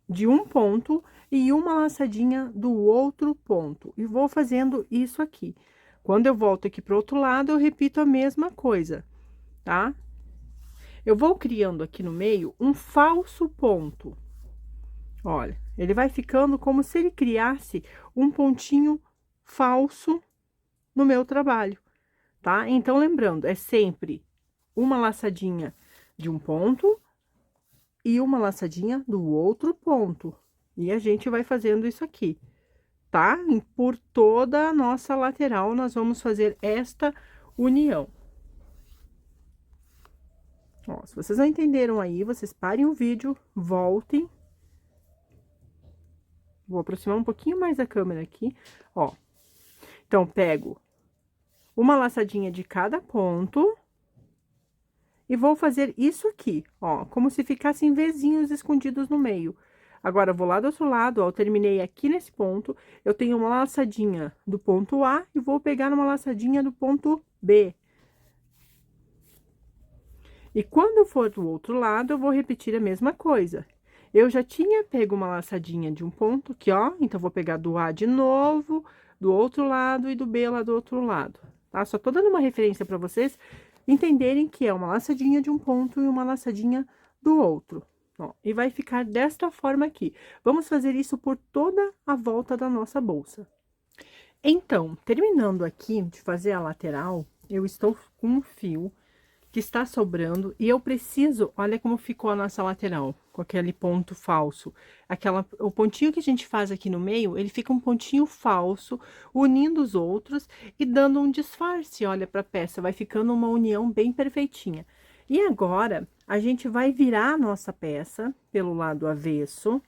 de um ponto e uma laçadinha do outro ponto e vou fazendo isso aqui. Quando eu volto aqui pro outro lado, eu repito a mesma coisa, tá? Eu vou criando aqui no meio um falso ponto. Olha, ele vai ficando como se ele criasse um pontinho falso no meu trabalho, tá? Então, lembrando, é sempre uma laçadinha de um ponto e uma laçadinha do outro ponto. E a gente vai fazendo isso aqui, tá? E por toda a nossa lateral, nós vamos fazer esta união. Ó, se vocês não entenderam aí, vocês parem o vídeo, voltem. Vou aproximar um pouquinho mais a câmera aqui, ó. Então, pego uma laçadinha de cada ponto e vou fazer isso aqui, ó, como se ficassem vezinhos escondidos no meio. Agora, vou lá do outro lado, ó, eu terminei aqui nesse ponto, eu tenho uma laçadinha do ponto A e vou pegar uma laçadinha do ponto B. E quando eu for do outro lado, eu vou repetir a mesma coisa. Eu já tinha pego uma laçadinha de um ponto aqui, ó, então vou pegar do A de novo, do outro lado e do B lá do outro lado, tá? Só tô dando uma referência para vocês entenderem que é uma laçadinha de um ponto e uma laçadinha do outro, ó. E vai ficar desta forma aqui. Vamos fazer isso por toda a volta da nossa bolsa. Então, terminando aqui de fazer a lateral, eu estou com um fio que está sobrando e eu preciso, olha como ficou a nossa lateral, com aquele ponto falso. O pontinho que a gente faz aqui no meio, ele fica um pontinho falso, unindo os outros e dando um disfarce, olha, para a peça, vai ficando uma união bem perfeitinha. E agora, a gente vai virar a nossa peça pelo lado avesso.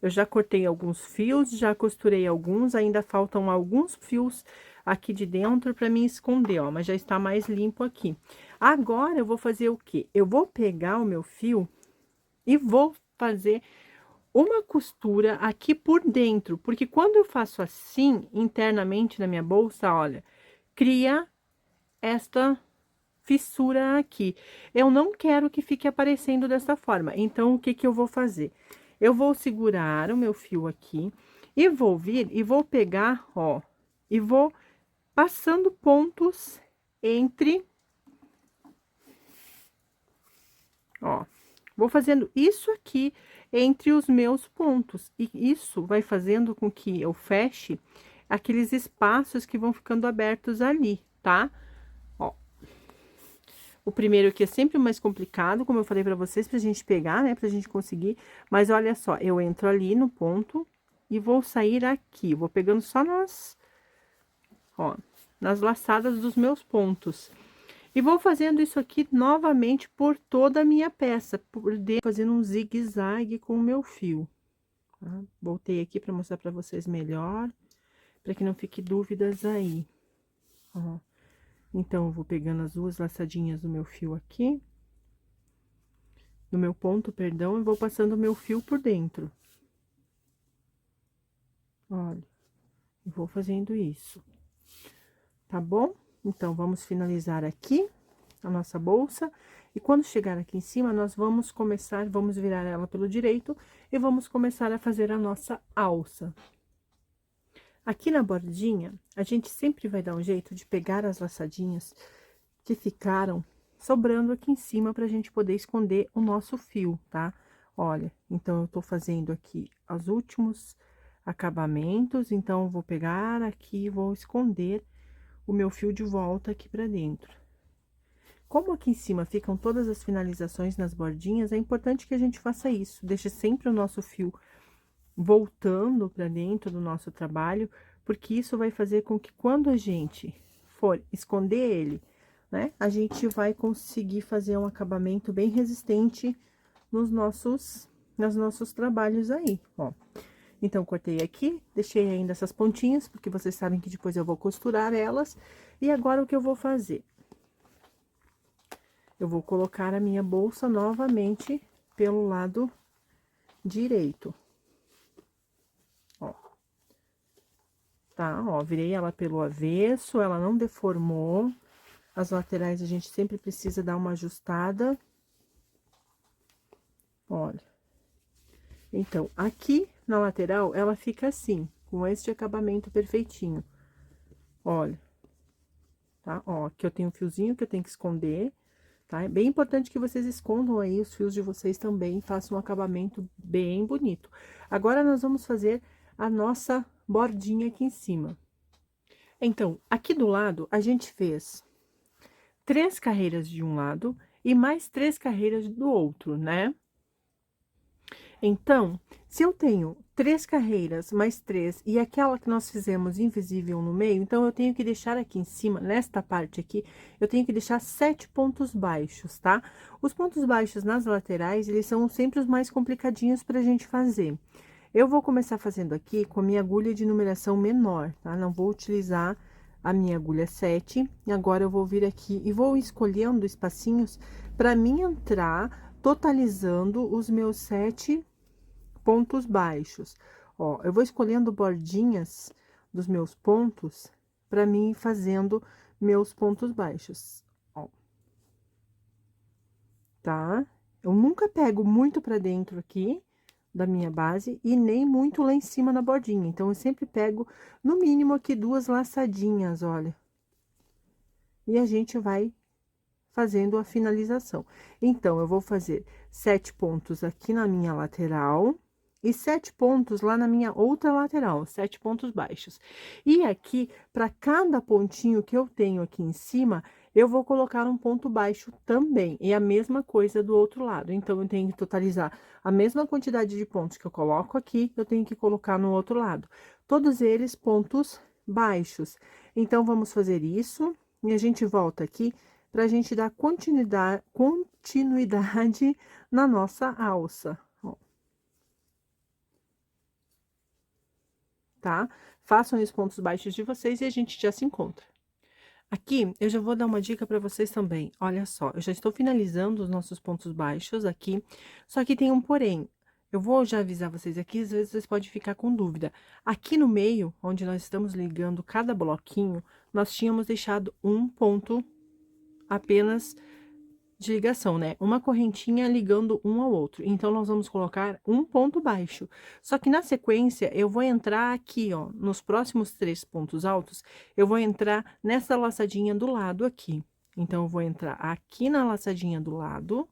Eu já cortei alguns fios, já costurei alguns, ainda faltam alguns fios aqui de dentro para mim esconder, ó, mas já está mais limpo aqui. Agora, eu vou fazer o quê? Eu vou pegar o meu fio e vou fazer uma costura aqui por dentro, porque quando eu faço assim, internamente na minha bolsa, olha, cria esta fissura aqui. Eu não quero que fique aparecendo dessa forma, então, o que que eu vou fazer? Eu vou segurar o meu fio aqui, e vou vir e vou pegar, ó, e vou passando pontos entre, ó, vou fazendo isso aqui entre os meus pontos, e isso vai fazendo com que eu feche aqueles espaços que vão ficando abertos ali, tá? Ó, o primeiro aqui é sempre o mais complicado, como eu falei pra vocês, pra gente pegar, né, pra gente conseguir, mas olha só, eu entro ali no ponto e vou sair aqui, vou pegando só ó, nas laçadas dos meus pontos. E vou fazendo isso aqui novamente por toda a minha peça, por dentro, fazendo um zigue-zague com o meu fio. Tá? Voltei aqui para mostrar para vocês melhor, para que não fique dúvidas aí. Ó. Então, eu vou pegando as duas laçadinhas do meu fio aqui, do meu ponto, perdão, e vou passando o meu fio por dentro. Olha, e vou fazendo isso. Tá bom? Então, vamos finalizar aqui a nossa bolsa. E quando chegar aqui em cima, nós vamos começar, vamos virar ela pelo direito e vamos começar a fazer a nossa alça. Aqui na bordinha, a gente sempre vai dar um jeito de pegar as laçadinhas que ficaram sobrando aqui em cima pra gente poder esconder o nosso fio, tá? Olha, então, eu tô fazendo aqui os últimos acabamentos, então, eu vou pegar aqui e vou esconder o meu fio de volta aqui pra dentro. Como aqui em cima ficam todas as finalizações nas bordinhas, é importante que a gente faça isso. Deixe sempre o nosso fio voltando para dentro do nosso trabalho, porque isso vai fazer com que quando a gente for esconder ele, né, a gente vai conseguir fazer um acabamento bem resistente nos nossos trabalhos aí, ó. Então, cortei aqui, deixei ainda essas pontinhas, porque vocês sabem que depois eu vou costurar elas. E agora, o que eu vou fazer? Eu vou colocar a minha bolsa novamente pelo lado direito. Ó. Tá, ó, virei ela pelo avesso, ela não deformou. As laterais a gente sempre precisa dar uma ajustada. Olha. Então, aqui na lateral, ela fica assim, com este acabamento perfeitinho. Olha. Tá? Ó, aqui eu tenho um fiozinho que eu tenho que esconder. Tá? É bem importante que vocês escondam aí os fios de vocês também, façam um acabamento bem bonito. Agora, nós vamos fazer a nossa bordinha aqui em cima. Então, aqui do lado, a gente fez 3 carreiras de um lado e mais 3 carreiras do outro, né? Então, se eu tenho 3 carreiras mais 3 e aquela que nós fizemos invisível no meio, então, eu tenho que deixar aqui em cima, nesta parte aqui, eu tenho que deixar 7 pontos baixos, tá? Os pontos baixos nas laterais, eles são sempre os mais complicadinhos pra gente fazer. Eu vou começar fazendo aqui com a minha agulha de numeração menor, tá? Não vou utilizar a minha agulha 7. E agora, eu vou vir aqui e vou escolhendo espacinhos pra mim entrar totalizando os meus 7 pontos baixos. Ó, eu vou escolhendo bordinhas dos meus pontos para mim ir fazendo meus pontos baixos, ó. Tá? Eu nunca pego muito para dentro aqui da minha base e nem muito lá em cima na bordinha. Então, eu sempre pego, no mínimo, aqui 2 laçadinhas, olha. E a gente vai fazendo a finalização. Então, eu vou fazer 7 pontos aqui na minha lateral e 7 pontos lá na minha outra lateral, 7 pontos baixos. E aqui, para cada pontinho que eu tenho aqui em cima, eu vou colocar um ponto baixo também, e a mesma coisa do outro lado. Então, eu tenho que totalizar a mesma quantidade de pontos que eu coloco aqui, eu tenho que colocar no outro lado. Todos eles pontos baixos. Então, vamos fazer isso, e a gente volta aqui para a gente dar continuidade na nossa alça, ó. Tá? Façam os pontos baixos de vocês e a gente já se encontra. Aqui, eu já vou dar uma dica para vocês também. Olha só, eu já estou finalizando os nossos pontos baixos aqui, só que tem um porém. Eu vou já avisar vocês aqui, às vezes vocês podem ficar com dúvida. Aqui no meio, onde nós estamos ligando cada bloquinho, nós tínhamos deixado um ponto apenas de ligação, né? Uma correntinha ligando um ao outro. Então, nós vamos colocar um ponto baixo. Só que na sequência, eu vou entrar aqui, ó, nos próximos 3 pontos altos, eu vou entrar nessa laçadinha do lado aqui. Então, eu vou entrar aqui na laçadinha do lado,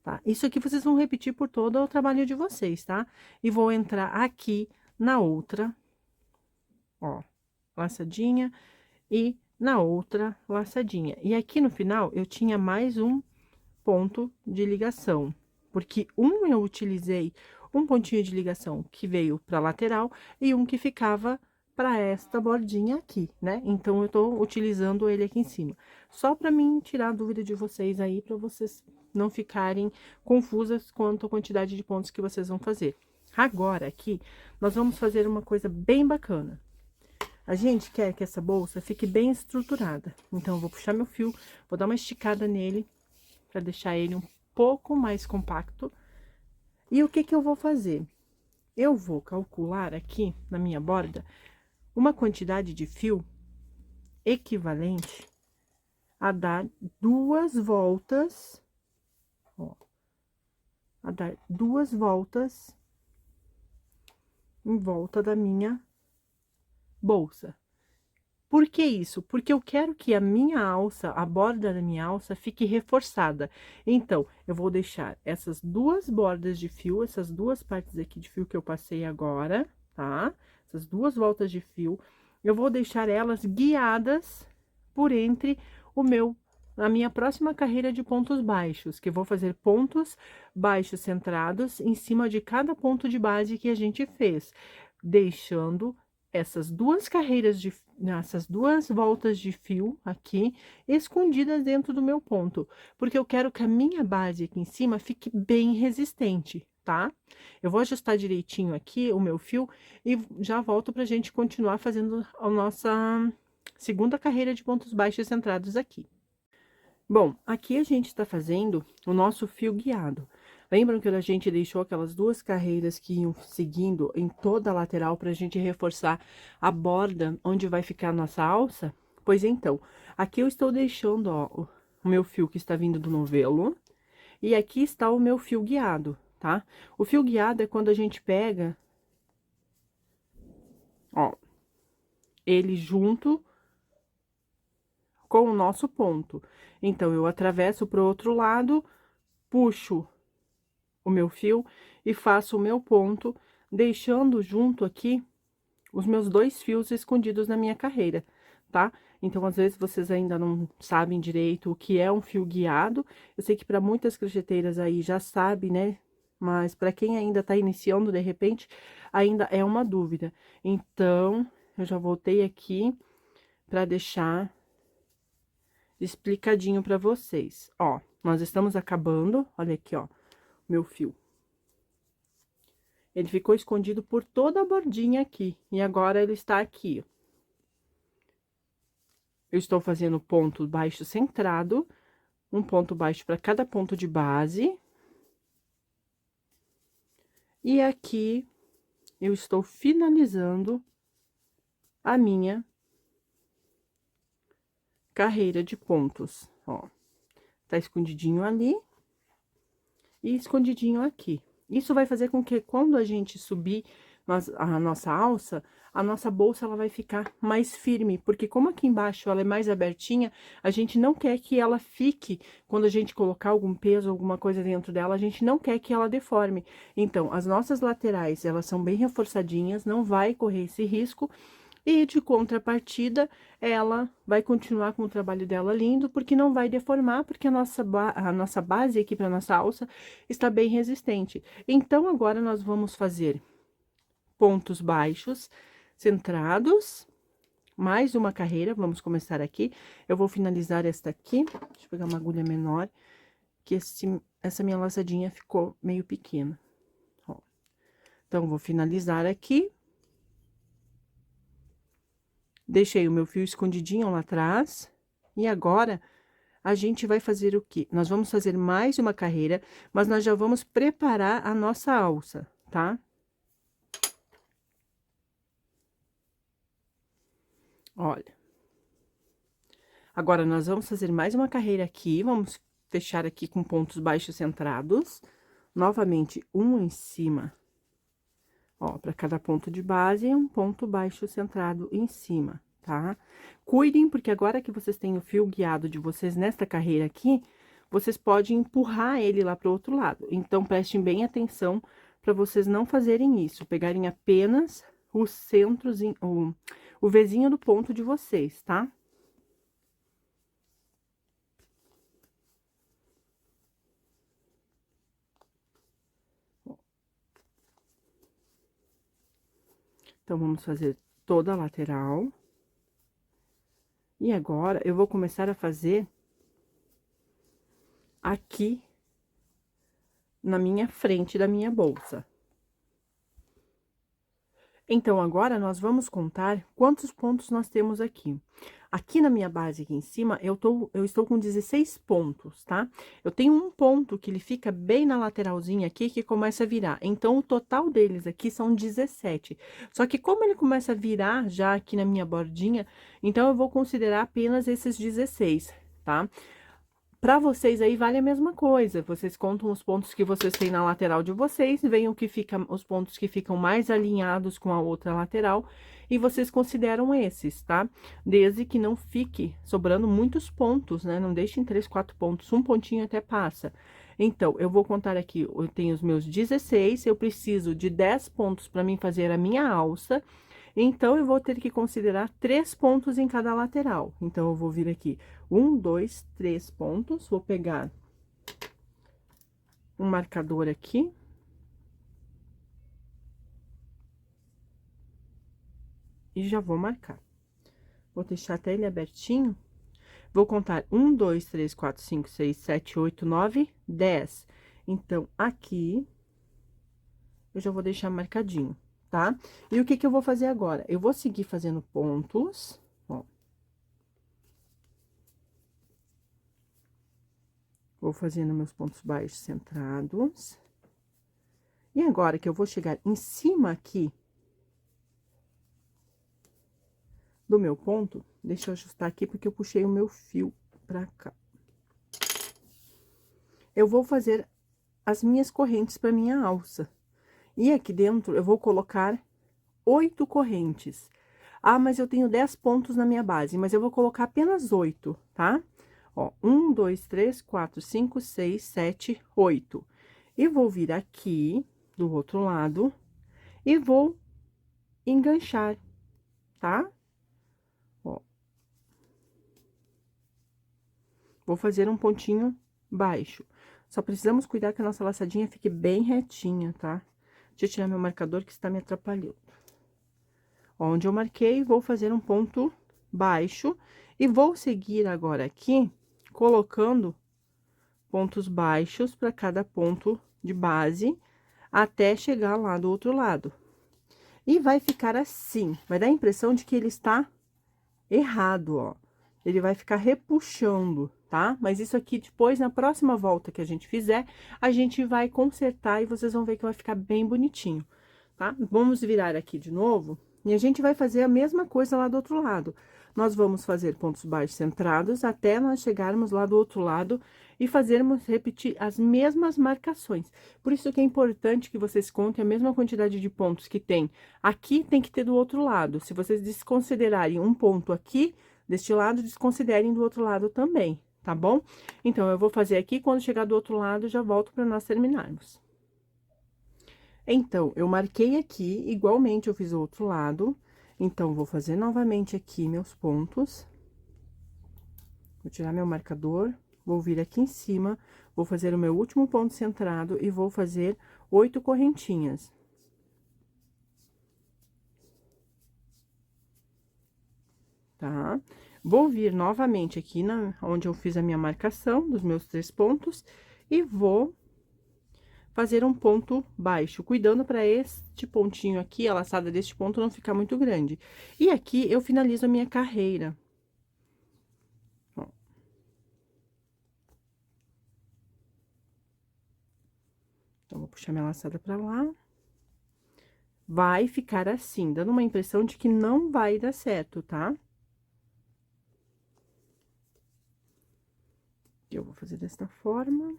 tá? Isso aqui vocês vão repetir por todo o trabalho de vocês, tá? E vou entrar aqui na outra, ó, laçadinha e na outra laçadinha. E aqui no final, eu tinha mais um ponto de ligação, porque eu utilizei um pontinho de ligação que veio para lateral e um que ficava para esta bordinha aqui, né? Então, eu tô utilizando ele aqui em cima. Só para mim tirar a dúvida de vocês aí, para vocês não ficarem confusas quanto à quantidade de pontos que vocês vão fazer. Agora, aqui, nós vamos fazer uma coisa bem bacana. A gente quer que essa bolsa fique bem estruturada. Então, eu vou puxar meu fio, vou dar uma esticada nele, para deixar ele um pouco mais compacto. E o que que eu vou fazer? Eu vou calcular aqui na minha borda uma quantidade de fio equivalente a dar 2 voltas, ó, a dar 2 voltas em volta da minha bolsa. Por que isso? Porque eu quero que a minha alça, a borda da minha alça, fique reforçada. Então, eu vou deixar essas 2 bordas de fio, essas 2 partes aqui de fio que eu passei agora, tá? Essas 2 voltas de fio, eu vou deixar elas guiadas por entre a minha próxima carreira de pontos baixos, que eu vou fazer pontos baixos centrados em cima de cada ponto de base que a gente fez, deixando essas 2 essas 2 voltas de fio aqui, escondidas dentro do meu ponto, porque eu quero que a minha base aqui em cima fique bem resistente, tá? Eu vou ajustar direitinho aqui o meu fio e já volto pra gente continuar fazendo a nossa segunda carreira de pontos baixos centrados aqui. Bom, aqui a gente tá fazendo o nosso fio guiado. Lembram que a gente deixou aquelas 2 carreiras que iam seguindo em toda a lateral para a gente reforçar a borda onde vai ficar a nossa alça? Pois então, aqui eu estou deixando, ó, o meu fio que está vindo do novelo, e aqui está o meu fio guiado, tá? O fio guiado é quando a gente pega, ó, ele junto com o nosso ponto. Então, eu atravesso pro outro lado, puxo o meu fio e faço o meu ponto, deixando junto aqui os meus 2 fios escondidos na minha carreira, tá? Então, às vezes, vocês ainda não sabem direito o que é um fio guiado. Eu sei que para muitas crocheteiras aí já sabe, né? Mas para quem ainda tá iniciando, de repente, ainda é uma dúvida. Então, eu já voltei aqui para deixar explicadinho para vocês. Ó, nós estamos acabando, olha aqui, ó, meu fio. Ele ficou escondido por toda a bordinha aqui, e agora ele está aqui. Eu estou fazendo ponto baixo centrado, um ponto baixo para cada ponto de base. E aqui, eu estou finalizando a minha carreira de pontos, ó. Tá escondidinho ali e escondidinho aqui. Isso vai fazer com que quando a gente subir a nossa alça, a nossa bolsa ela vai ficar mais firme, porque como aqui embaixo ela é mais abertinha, a gente não quer que ela fique, quando a gente colocar algum peso, alguma coisa dentro dela, a gente não quer que ela deforme. Então, as nossas laterais, elas são bem reforçadinhas, não vai correr esse risco. E de contrapartida, ela vai continuar com o trabalho dela lindo, porque não vai deformar, porque a nossa base aqui para nossa alça está bem resistente. Então, agora nós vamos fazer pontos baixos, centrados, mais uma carreira, vamos começar aqui. Eu vou finalizar esta aqui, deixa eu pegar uma agulha menor, que essa minha laçadinha ficou meio pequena. Ó. Então, vou finalizar aqui. Deixei o meu fio escondidinho lá atrás, E agora, a gente vai fazer o quê? Nós vamos fazer mais uma carreira, mas nós já vamos preparar a nossa alça, tá? Olha. Agora, nós vamos fazer mais uma carreira aqui, vamos fechar aqui com pontos baixos centrados. Novamente, um em cima. Ó, para cada ponto de base, um ponto baixo centrado em cima, tá? Cuidem, porque agora que vocês têm o fio guiado de vocês nesta carreira aqui, vocês podem empurrar ele lá para o outro lado. Então, prestem bem atenção para vocês não fazerem isso, pegarem apenas os centros, o vizinho do ponto de vocês, tá? Então, vamos fazer toda a lateral. E agora, eu vou começar a fazer aqui na minha frente da minha bolsa. Então, agora, nós vamos contar quantos pontos nós temos aqui. Aqui na minha base, aqui em cima, eu estou com 16 pontos, tá? Eu tenho um ponto que ele fica bem na lateralzinha aqui, que começa a virar. Então, o total deles aqui são 17. Só que como ele começa a virar já aqui na minha bordinha, então, eu vou considerar apenas esses 16, tá? Para vocês aí vale a mesma coisa, vocês contam os pontos que vocês têm na lateral de vocês, veem o que fica, os pontos que ficam mais alinhados com a outra lateral, e vocês consideram esses, tá? Desde que não fique sobrando muitos pontos, né? Não deixem 3, 4 pontos, um pontinho até passa. Então, eu vou contar aqui, eu tenho os meus 16, eu preciso de 10 pontos para mim fazer a minha alça. Então, eu vou ter que considerar 3 pontos em cada lateral. Então, eu vou vir aqui, 1, 2, 3 pontos, vou pegar um marcador aqui. E já vou marcar. Vou deixar até ele abertinho. Vou contar 1, 2, 3, 4, 5, 6, 7, 8, 9, 10. Então, aqui, eu já vou deixar marcadinho, tá? E o que que eu vou fazer agora? Eu vou seguir fazendo pontos, ó. Vou fazendo meus pontos baixos centrados. E agora que eu vou chegar em cima aqui do meu ponto, deixa eu ajustar aqui porque eu puxei o meu fio pra cá. Eu vou fazer as minhas correntes para minha alça. E aqui dentro eu vou colocar 8 correntes. Ah, mas eu tenho 10 pontos na minha base, mas eu vou colocar apenas 8, tá? Ó, 1, 2, 3, 4, 5, 6, 7, 8. E vou vir aqui do outro lado e vou enganchar, tá? Ó. Vou fazer um pontinho baixo. Só precisamos cuidar que a nossa laçadinha fique bem retinha, tá? Deixa eu tirar meu marcador que está me atrapalhando. Onde eu marquei, vou fazer um ponto baixo e vou seguir agora aqui, colocando pontos baixos para cada ponto de base, até chegar lá do outro lado. E vai ficar assim, vai dar a impressão de que ele está errado, ó. Ele vai ficar repuxando, tá? Mas isso aqui, depois, na próxima volta que a gente fizer, a gente vai consertar e vocês vão ver que vai ficar bem bonitinho, tá? Vamos virar aqui de novo e a gente vai fazer a mesma coisa lá do outro lado. Nós vamos fazer pontos baixos centrados até nós chegarmos lá do outro lado e repetir as mesmas marcações. Por isso que é importante que vocês contem a mesma quantidade de pontos que tem aqui, tem que ter do outro lado. Se vocês desconsiderarem um ponto aqui, deste lado, desconsiderem do outro lado também, tá bom? Então, eu vou fazer aqui, quando chegar do outro lado, já volto para nós terminarmos. Então, eu marquei aqui, igualmente eu fiz o outro lado, então, vou fazer novamente aqui meus pontos. Vou tirar meu marcador, vou vir aqui em cima, vou fazer o meu último ponto centrado e vou fazer 8 correntinhas. Tá? Vou vir novamente aqui onde eu fiz a minha marcação dos meus 3 pontos e vou fazer um ponto baixo, cuidando para este pontinho aqui, a laçada deste ponto não ficar muito grande. E aqui eu finalizo a minha carreira. Ó, Então, vou puxar minha laçada pra lá. Vai ficar assim, dando uma impressão de que não vai dar certo, tá? Eu vou fazer desta forma.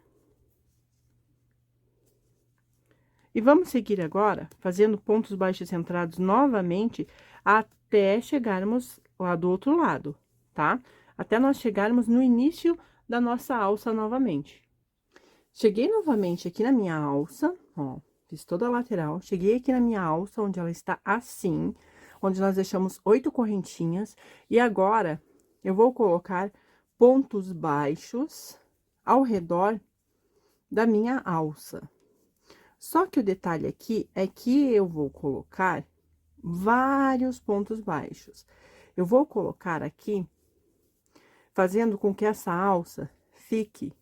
E vamos seguir agora, fazendo pontos baixos centrados novamente, até chegarmos lá do outro lado, tá? Até nós chegarmos no início da nossa alça novamente. Cheguei novamente aqui na minha alça, ó, fiz toda a lateral, cheguei aqui na minha alça, onde ela está assim, onde nós deixamos 8 correntinhas, e agora eu vou colocar pontos baixos ao redor da minha alça. Só que o detalhe aqui é que eu vou colocar vários pontos baixos. Eu vou colocar aqui, fazendo com que essa alça fique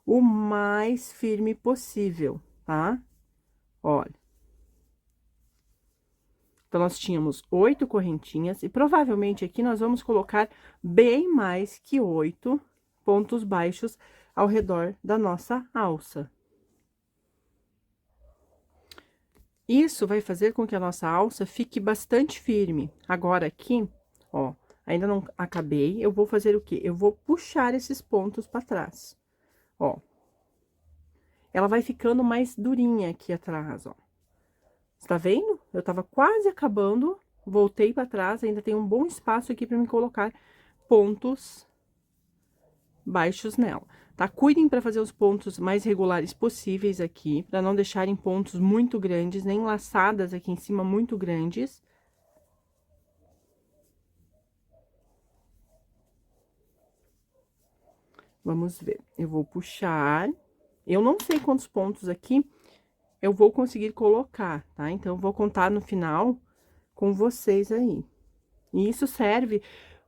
o mais firme possível, tá? Olha. Então, nós tínhamos 8 correntinhas e provavelmente aqui nós vamos colocar bem mais que 8 pontos baixos ao redor da nossa alça. Isso vai fazer com que a nossa alça fique bastante firme. Agora, aqui, ó, ainda não acabei, eu vou fazer o quê? Eu vou puxar esses pontos para trás, ó. Ela vai ficando mais durinha aqui atrás, ó. Tá vendo? Eu tava quase acabando, voltei para trás, ainda tem um bom espaço aqui para me colocar pontos baixos nela, tá? Cuidem para fazer os pontos mais regulares possíveis aqui, para não deixarem pontos muito grandes, nem laçadas aqui em cima muito grandes. Vamos ver, eu vou puxar, eu não sei quantos pontos aqui eu vou conseguir colocar, tá? Então, eu vou contar no final com vocês aí. E isso serve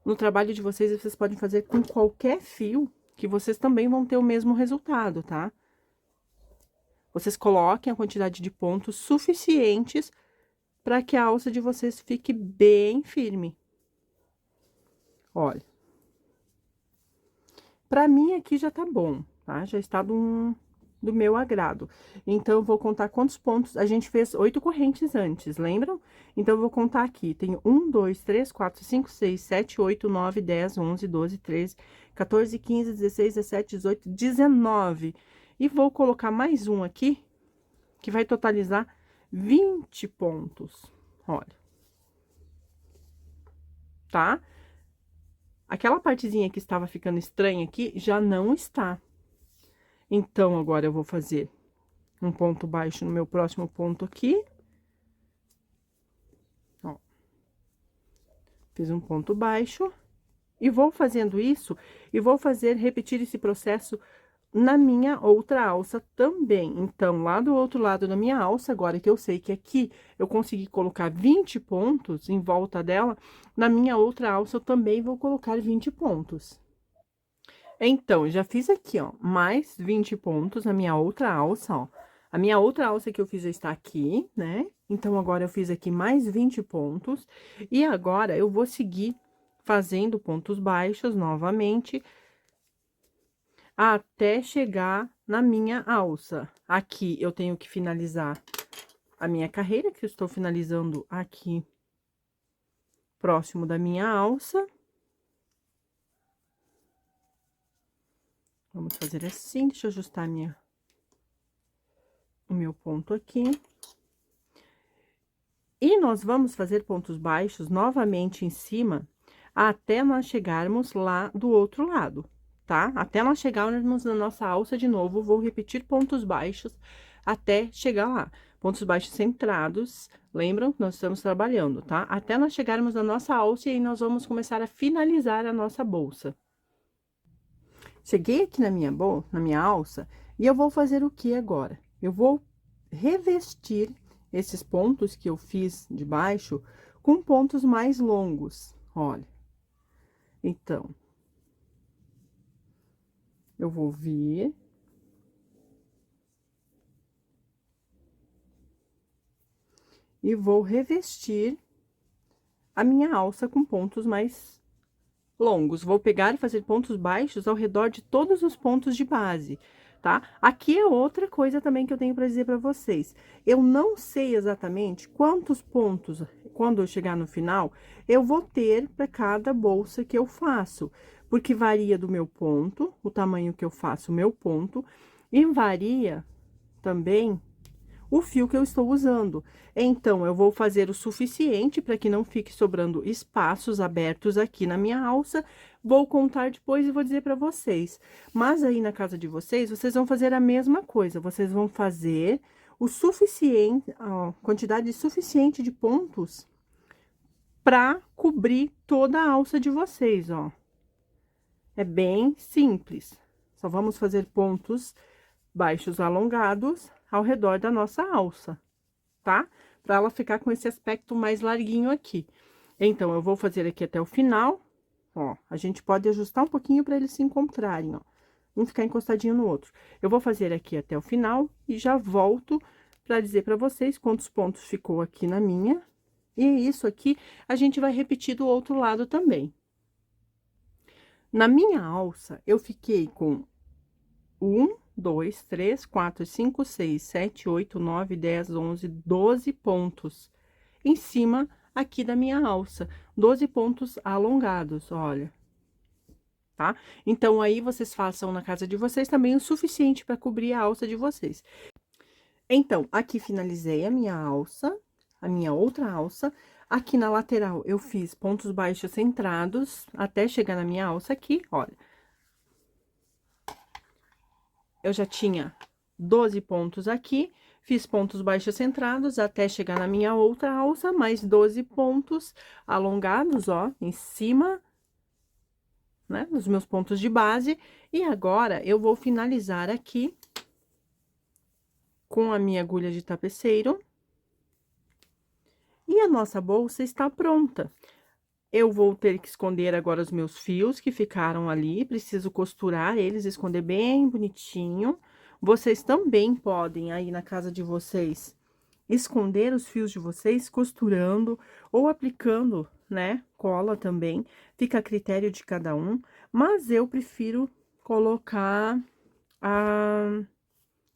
no trabalho de vocês, vocês podem fazer com qualquer fio, que vocês também vão ter o mesmo resultado, tá? Vocês coloquem a quantidade de pontos suficientes para que a alça de vocês fique bem firme. Olha. Pra mim, aqui já tá bom, tá? Já está do meu agrado. Então, eu vou contar quantos pontos. A gente fez 8 correntes antes, lembram? Então, eu vou contar aqui. Tenho 1, 2, 3, 4, 5, 6, 7, 8, 9, 10, 11, 12, 13, 14, 15, 16, 17, 18, 19. E vou colocar mais um aqui, que vai totalizar 20 pontos. Olha. Tá? Aquela partezinha que estava ficando estranha aqui, já não está. Então, agora eu vou fazer um ponto baixo no meu próximo ponto aqui. Ó. Fiz um ponto baixo. E vou fazendo isso, e vou repetir esse processo na minha outra alça também. Então, lá do outro lado da minha alça, agora que eu sei que aqui eu consegui colocar 20 pontos em volta dela, na minha outra alça eu também vou colocar 20 pontos. Então, já fiz aqui, ó, mais 20 pontos na minha outra alça, ó. A minha outra alça que eu fiz já está aqui, né? Então, agora eu fiz aqui mais 20 pontos. E agora, eu vou seguir fazendo pontos baixos novamente, até chegar na minha alça. Aqui, eu tenho que finalizar a minha carreira, que eu estou finalizando aqui, próximo da minha alça. Vamos fazer assim, deixa eu ajustar o meu ponto aqui. E nós vamos fazer pontos baixos novamente em cima, até nós chegarmos lá do outro lado, tá? Até nós chegarmos na nossa alça de novo, vou repetir pontos baixos até chegar lá. Pontos baixos centrados, lembram? Nós estamos trabalhando, tá? Até nós chegarmos na nossa alça e aí nós vamos começar a finalizar a nossa bolsa. Cheguei aqui na minha alça, e eu vou fazer o que agora? Eu vou revestir esses pontos que eu fiz de baixo com pontos mais longos, olha. Então, eu vou vir. E vou revestir a minha alça com pontos mais longos. Vou pegar e fazer pontos baixos ao redor de todos os pontos de base, tá? Aqui é outra coisa também que eu tenho para dizer para vocês. Eu não sei exatamente quantos pontos, quando eu chegar no final, eu vou ter para cada bolsa que eu faço, porque varia do meu ponto, o tamanho que eu faço o meu ponto, e varia também o fio que eu estou usando. Então, eu vou fazer o suficiente para que não fique sobrando espaços abertos aqui na minha alça. Vou contar depois e vou dizer para vocês. Mas aí na casa de vocês, vocês vão fazer a mesma coisa. Vocês vão fazer o suficiente, a quantidade suficiente de pontos para cobrir toda a alça de vocês, ó. É bem simples. Só vamos fazer pontos baixos alongados ao redor da nossa alça, tá? Para ela ficar com esse aspecto mais larguinho aqui. Então, eu vou fazer aqui até o final, ó. A gente pode ajustar um pouquinho para eles se encontrarem, ó. Um ficar encostadinho no outro. Eu vou fazer aqui até o final e já volto para dizer para vocês quantos pontos ficou aqui na minha. E isso aqui, a gente vai repetir do outro lado também. Na minha alça, eu fiquei com 1, 2, 3, 4, 5, 6, 7, 8, 9, 10, 11, 12 pontos em cima aqui da minha alça. 12 pontos alongados, olha. Tá? Então, aí, vocês façam na casa de vocês também o suficiente para cobrir a alça de vocês. Então, aqui finalizei a minha alça, a minha outra alça. Aqui na lateral, eu fiz pontos baixos centrados até chegar na minha alça aqui, olha. Eu já tinha 12 pontos aqui, fiz pontos baixos centrados até chegar na minha outra alça, mais 12 pontos alongados, ó, em cima, né, dos meus pontos de base. E agora, eu vou finalizar aqui com a minha agulha de tapeceiro. E a nossa bolsa está pronta. Eu vou ter que esconder agora os meus fios que ficaram ali, preciso costurar eles, esconder bem bonitinho. Vocês também podem, aí na casa de vocês, esconder os fios de vocês costurando ou aplicando, né, cola também. Fica a critério de cada um, mas eu prefiro colocar,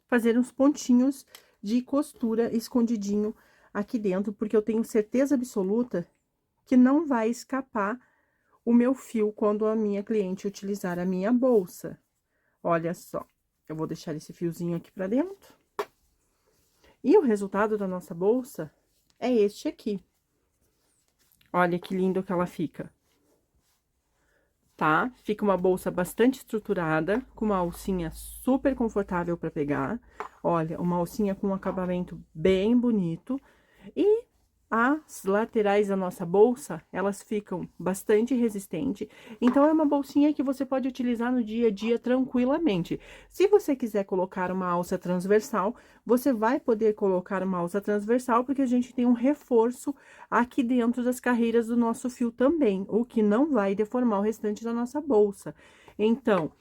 fazer uns pontinhos de costura escondidinho aqui dentro, porque eu tenho certeza absoluta que não vai escapar o meu fio quando a minha cliente utilizar a minha bolsa. Olha só, eu vou deixar esse fiozinho aqui pra dentro. E o resultado da nossa bolsa é este aqui. Olha que lindo que ela fica. Tá? Fica uma bolsa bastante estruturada, com uma alcinha super confortável para pegar. Olha, uma alcinha com um acabamento bem bonito. E as laterais da nossa bolsa, elas ficam bastante resistentes. Então, é uma bolsinha que você pode utilizar no dia a dia tranquilamente. Se você quiser colocar uma alça transversal, você vai poder colocar uma alça transversal, porque a gente tem um reforço aqui dentro das carreiras do nosso fio também, o que não vai deformar o restante da nossa bolsa. Então,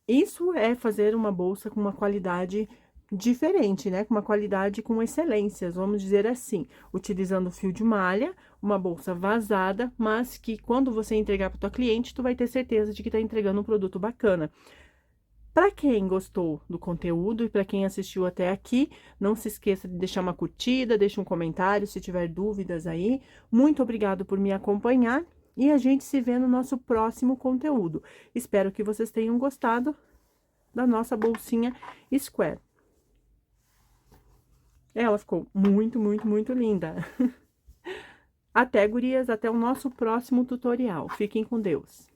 isso é fazer uma bolsa com uma qualidade diferente, né? Com uma qualidade com excelências, vamos dizer assim, utilizando fio de malha, uma bolsa vazada, mas que quando você entregar para tua cliente, tu vai ter certeza de que tá entregando um produto bacana. Para quem gostou do conteúdo e para quem assistiu até aqui, não se esqueça de deixar uma curtida, deixa um comentário se tiver dúvidas aí. Muito obrigado por me acompanhar e a gente se vê no nosso próximo conteúdo. Espero que vocês tenham gostado da nossa bolsinha Square. Ela ficou muito, muito, muito linda. Até, gurias, até o nosso próximo tutorial. Fiquem com Deus.